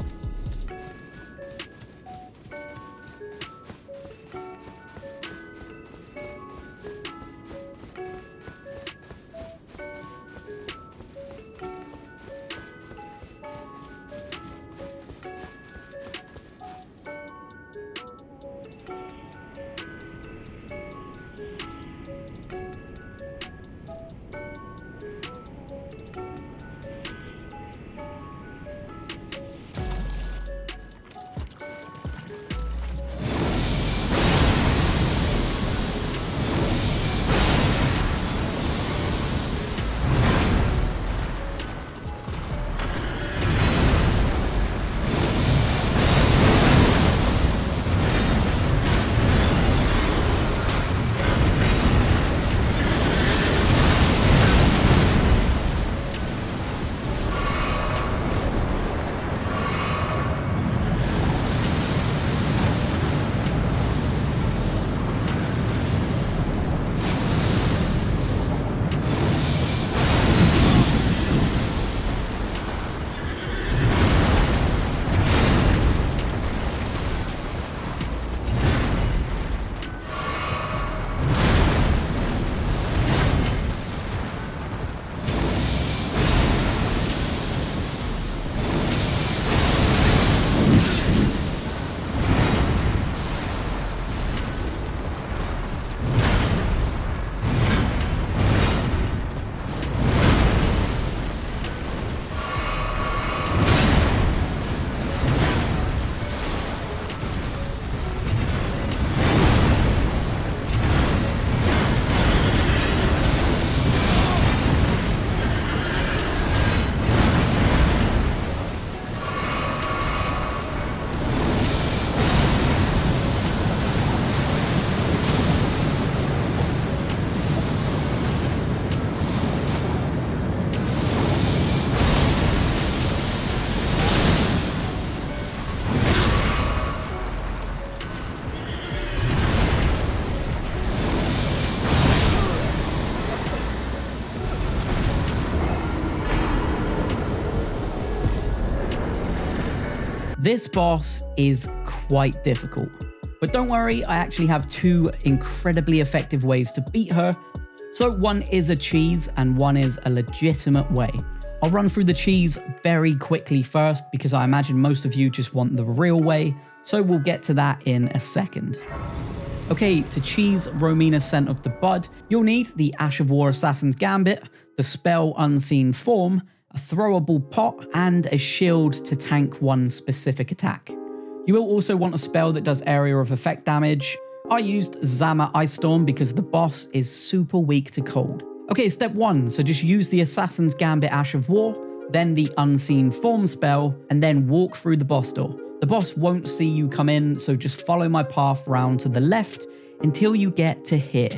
This boss is quite difficult. But don't worry, I actually have 2 incredibly effective ways to beat her. So one is a cheese and one is a legitimate way. I'll run through the cheese very quickly first because I imagine most of you just want the real way, so we'll get to that in a second. Okay, to cheese Romina Saint of the Bud, you'll need the Ash of War Assassin's Gambit, the spell Unseen Form, a throwable pot, and a shield to tank one specific attack. You will also want a spell that does area of effect damage. I used Zama Ice Storm because the boss is super weak to cold. Okay, step 1, so just use the Assassin's Gambit Ash of War, then the Unseen Form spell, and then walk through the boss door. The boss won't see you come in, so just follow my path round to the left until you get to here.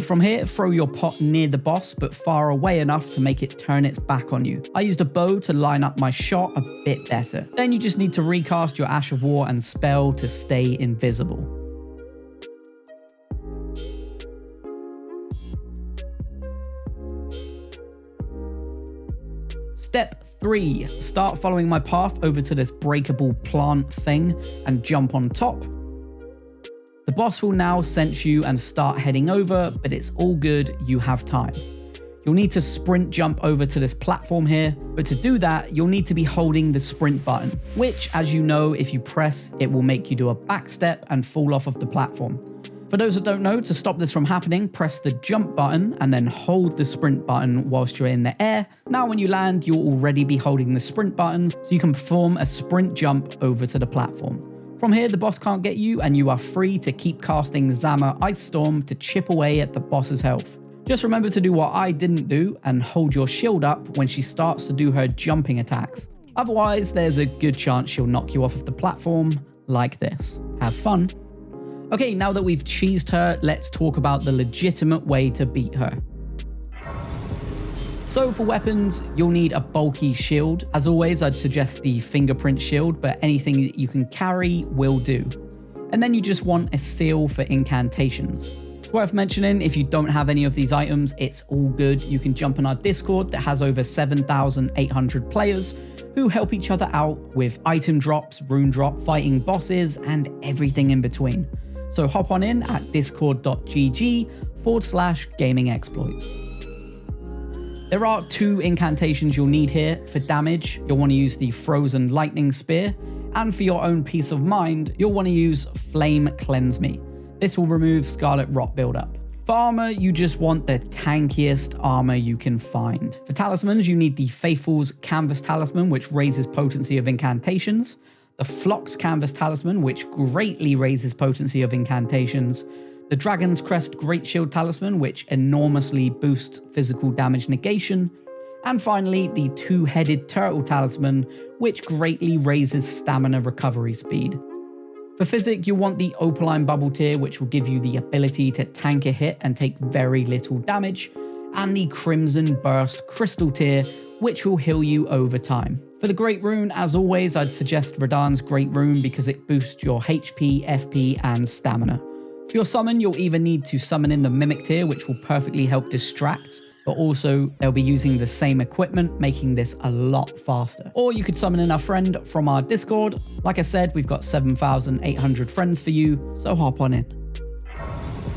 From here, throw your pot near the boss but far away enough to make it turn its back on you. I used a bow to line up my shot a bit better. Then you just need to recast your Ash of War and spell to stay invisible. Step 3, start following my path over to this breakable plant thing and jump on top. The boss will now sense you and start heading over, but it's all good, you have time. You'll need to sprint jump over to this platform here, but to do that, you'll need to be holding the sprint button, which, as you know, if you press, it will make you do a back step and fall off of the platform. For those that don't know, to stop this from happening, press the jump button and then hold the sprint button whilst you're in the air. Now when you land, you'll already be holding the sprint button, so you can perform a sprint jump over to the platform. From here, the boss can't get you, and you are free to keep casting Zama Ice Storm to chip away at the boss's health. Just remember to do what I didn't do and hold your shield up when she starts to do her jumping attacks. Otherwise, there's a good chance she'll knock you off of the platform like this. Have fun. Okay, now that we've cheesed her, let's talk about the legitimate way to beat her. So for weapons, you'll need a bulky shield. As always, I'd suggest the fingerprint shield, but anything that you can carry will do. And then you just want a seal for incantations. It's worth mentioning, if you don't have any of these items, it's all good. You can jump on our Discord that has over 7,800 players who help each other out with item drops, rune drop, fighting bosses, and everything in between. So hop on in at discord.gg/gaming exploits. There are 2 incantations you'll need here. For damage, you'll want to use the Frozen Lightning Spear, and for your own peace of mind, you'll want to use Flame Cleanse Me. This will remove Scarlet Rot buildup. For armor, you just want the tankiest armor you can find. For talismans, you need the Faithful's Canvas Talisman, which raises potency of incantations, the Flock's Canvas Talisman, which greatly raises potency of incantations, the Dragon's Crest Great Shield Talisman, which enormously boosts physical damage negation, and finally the 2-headed Turtle Talisman, which greatly raises stamina recovery speed. For physic, you'll want the Opaline Bubble tier, which will give you the ability to tank a hit and take very little damage, and the Crimson Burst Crystal tier, which will heal you over time. For the Great Rune, as always, I'd suggest Radahn's Great Rune because it boosts your HP, FP, and stamina. For your summon, you'll either need to summon in the Mimic tier, which will perfectly help distract, but also they'll be using the same equipment, making this a lot faster. Or you could summon in a friend from our Discord. Like I said, we've got 7,800 friends for you, so hop on in.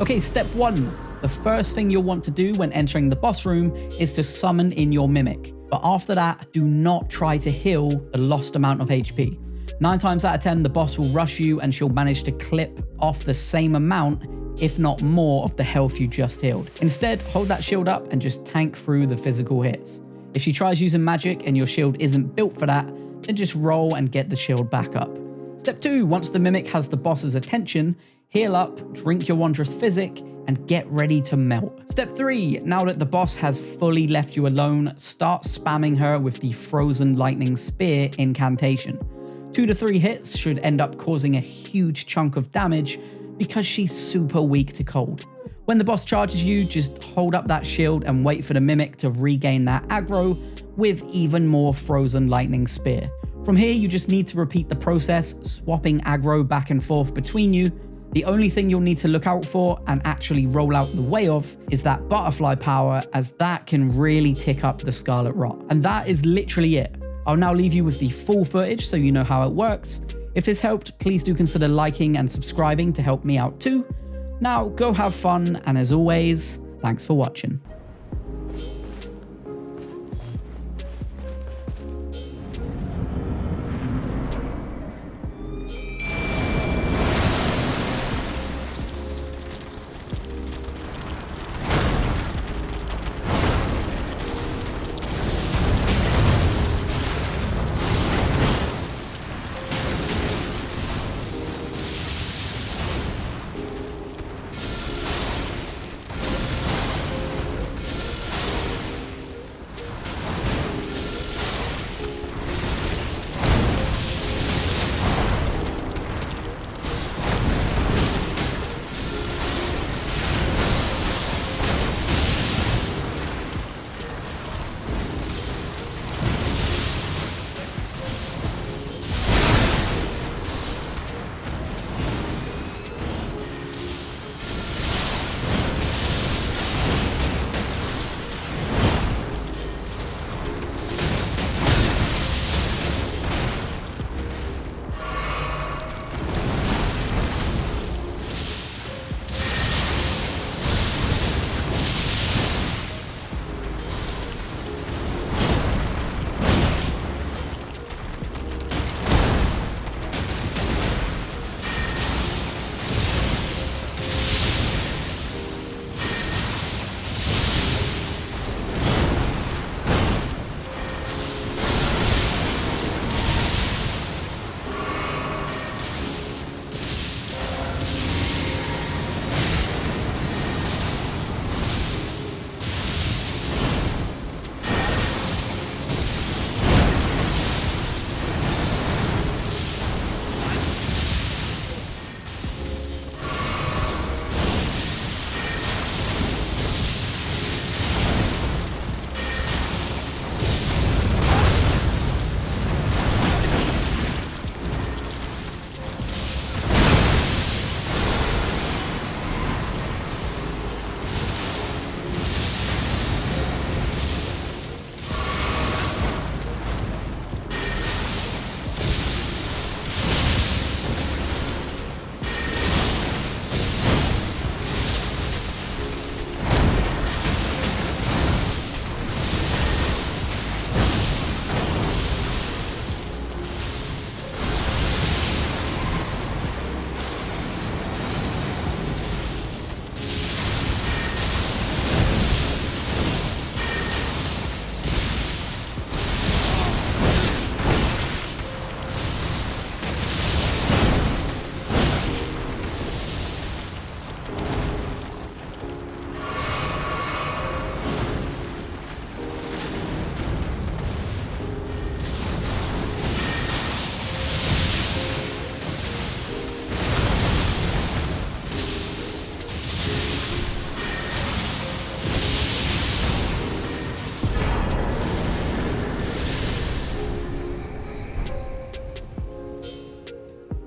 Okay, step 1. The first thing you'll want to do when entering the boss room is to summon in your Mimic. But after that, do not try to heal the lost amount of HP. 9 times out of 10, the boss will rush you and she'll manage to clip off the same amount, if not more, of the health you just healed. Instead, hold that shield up and just tank through the physical hits. If she tries using magic and your shield isn't built for that, then just roll and get the shield back up. Step 2, once the Mimic has the boss's attention, heal up, drink your Wondrous Physic, and get ready to melt. Step 3, now that the boss has fully left you alone, start spamming her with the Frozen Lightning Spear incantation. 2 to 3 hits should end up causing a huge chunk of damage because she's super weak to cold. When the boss charges you, just hold up that shield and wait for the Mimic to regain that aggro with even more Frozen Lightning Spear. From here, you just need to repeat the process, swapping aggro back and forth between you The only thing you'll need to look out for and actually roll out the way of is that butterfly power, as that can really tick up the Scarlet Rot. And that is literally it. I'll now leave you with the full footage so you know how it works. If this helped, please do consider liking and subscribing to help me out too. Now go have fun, and as always, thanks for watching.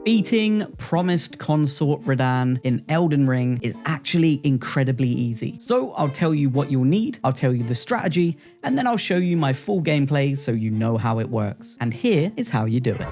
Beating promised consort Radahn in Elden Ring is actually incredibly easy. So I'll tell you what you'll need, I'll tell you the strategy, and then I'll show you my full gameplay so you know how it works. And here is how you do it.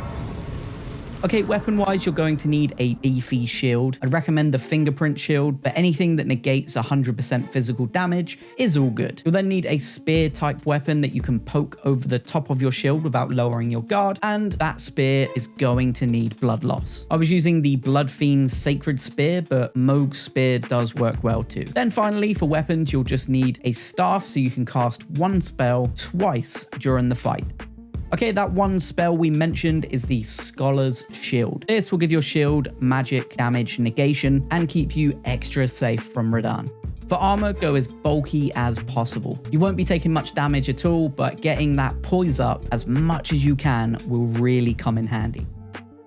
Okay, weapon-wise, you're going to need a beefy shield. I'd recommend the fingerprint shield, but anything that negates 100% physical damage is all good. You'll then need a spear-type weapon that you can poke over the top of your shield without lowering your guard, and that spear is going to need blood loss. I was using the Blood Fiend's Sacred Spear, but Mohg's Spear does work well too. Then finally, for weapons, you'll just need a staff so you can cast one spell twice during the fight. Okay, that one spell we mentioned is the Scholar's Shield. This will give your shield magic damage negation and keep you extra safe from Radahn. For armor, go as bulky as possible. You won't be taking much damage at all, but getting that poise up as much as you can will really come in handy.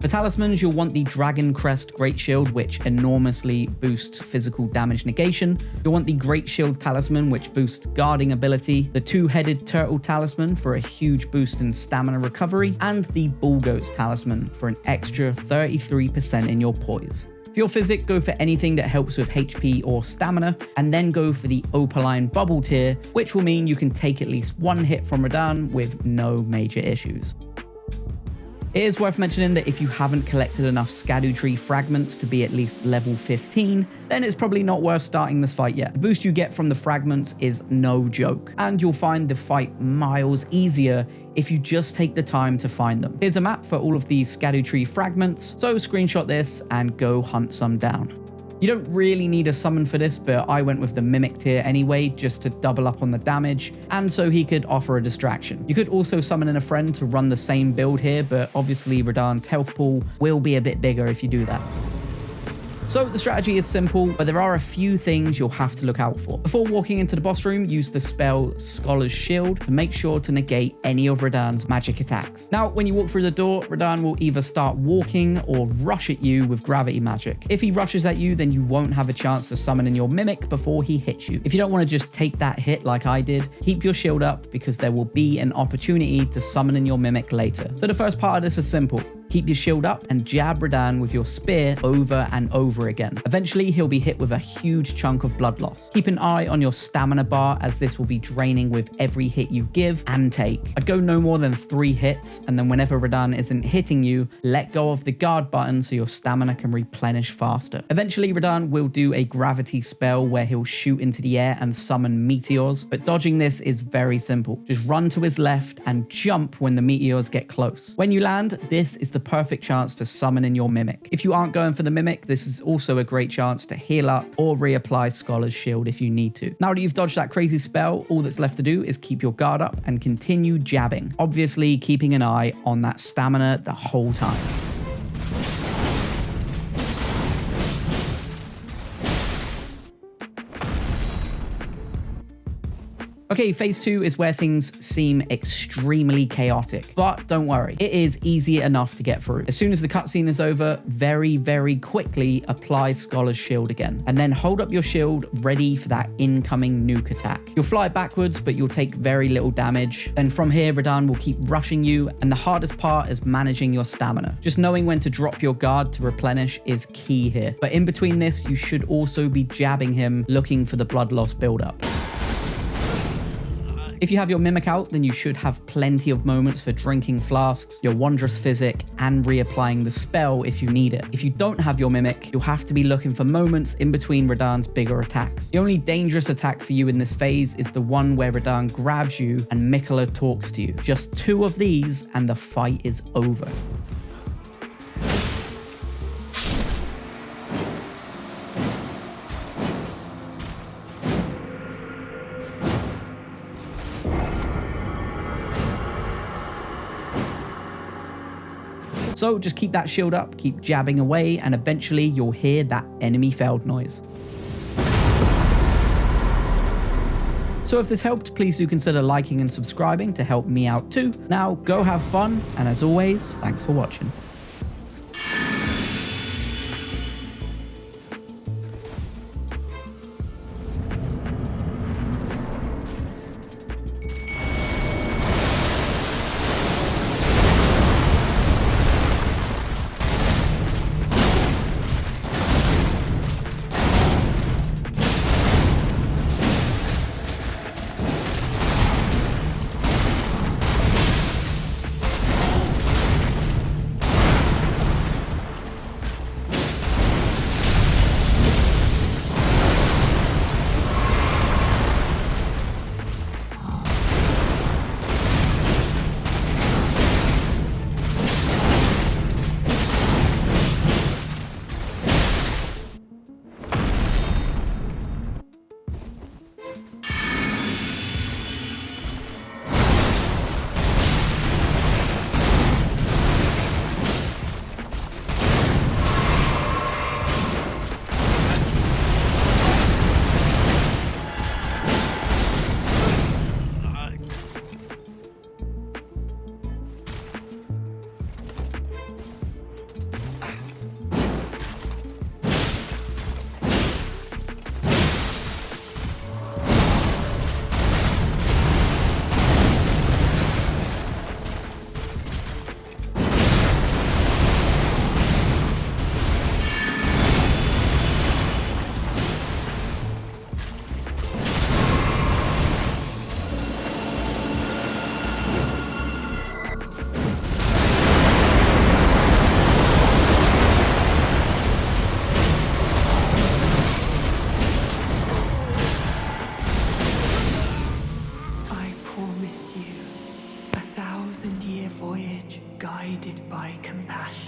For talismans, you'll want the Dragon Crest Great Shield, which enormously boosts physical damage negation. You'll want the Great Shield Talisman, which boosts guarding ability, the Two-Headed Turtle Talisman for a huge boost in stamina recovery, and the Bull Goats Talisman for an extra 33% in your poise. For For your physic, go for anything that helps with HP or stamina, and then go for the Opaline Bubble tier, which will mean you can take at least one hit from Radahn with no major issues. It is worth mentioning that if you haven't collected enough Scadutree fragments to be at least level 15, then it's probably not worth starting this fight yet. The boost you get from the fragments is no joke, and you'll find the fight miles easier if you just take the time to find them. Here's a map for all of these Scadutree fragments, so screenshot this and go hunt some down. You don't really need a summon for this, but I went with the Mimic tier anyway, just to double up on the damage, and so he could offer a distraction. You could also summon in a friend to run the same build here, but obviously Radahn's health pool will be a bit bigger if you do that. So the strategy is simple, but there are a few things you'll have to look out for. Before walking into the boss room, use the spell Scholar's Shield to make sure to negate any of Radahn's magic attacks. Now, when you walk through the door, Radahn will either start walking or rush at you with gravity magic. If he rushes at you, then you won't have a chance to summon in your Mimic before he hits you. If you don't want to just take that hit like I did, keep your shield up because there will be an opportunity to summon in your Mimic later. So the first part of this is simple. Keep your shield up and jab Radahn with your spear over and over again. Eventually, he'll be hit with a huge chunk of blood loss. Keep an eye on your stamina bar as this will be draining with every hit you give and take. I'd go no more than 3 hits, and then whenever Radahn isn't hitting you, let go of the guard button so your stamina can replenish faster. Eventually, Radahn will do a gravity spell where he'll shoot into the air and summon meteors, but dodging this is very simple. Just run to his left and jump when the meteors get close. When you land, this is the perfect chance to summon in your Mimic. If you aren't going for the Mimic, this is also a great chance to heal up or reapply Scholar's Shield if you need to. Now that you've dodged that crazy spell, all that's left to do is keep your guard up and continue jabbing. Obviously, keeping an eye on that stamina the whole time. Okay, phase 2 is where things seem extremely chaotic, but don't worry, it is easy enough to get through. As soon as the cutscene is over, very quickly apply Scholar's Shield again, and then hold up your shield ready for that incoming nuke attack. You'll fly backwards, but you'll take very little damage. Then from here, Radahn will keep rushing you, and the hardest part is managing your stamina. Just knowing when to drop your guard to replenish is key here. But in between this, you should also be jabbing him, looking for the blood loss buildup. If you have your Mimic out, then you should have plenty of moments for drinking flasks, your Wondrous Physic, and reapplying the spell if you need it. If you don't have your Mimic, you'll have to be looking for moments in between Radahn's bigger attacks. The only dangerous attack for you in this phase is the one where Radahn grabs you and Impaler talks to you. Just 2 of these and the fight is over. So just keep that shield up, keep jabbing away, and eventually you'll hear that enemy failed noise. So if this helped, please do consider liking and subscribing to help me out too. Now go have fun, and as always, thanks for watching. guided by compassion.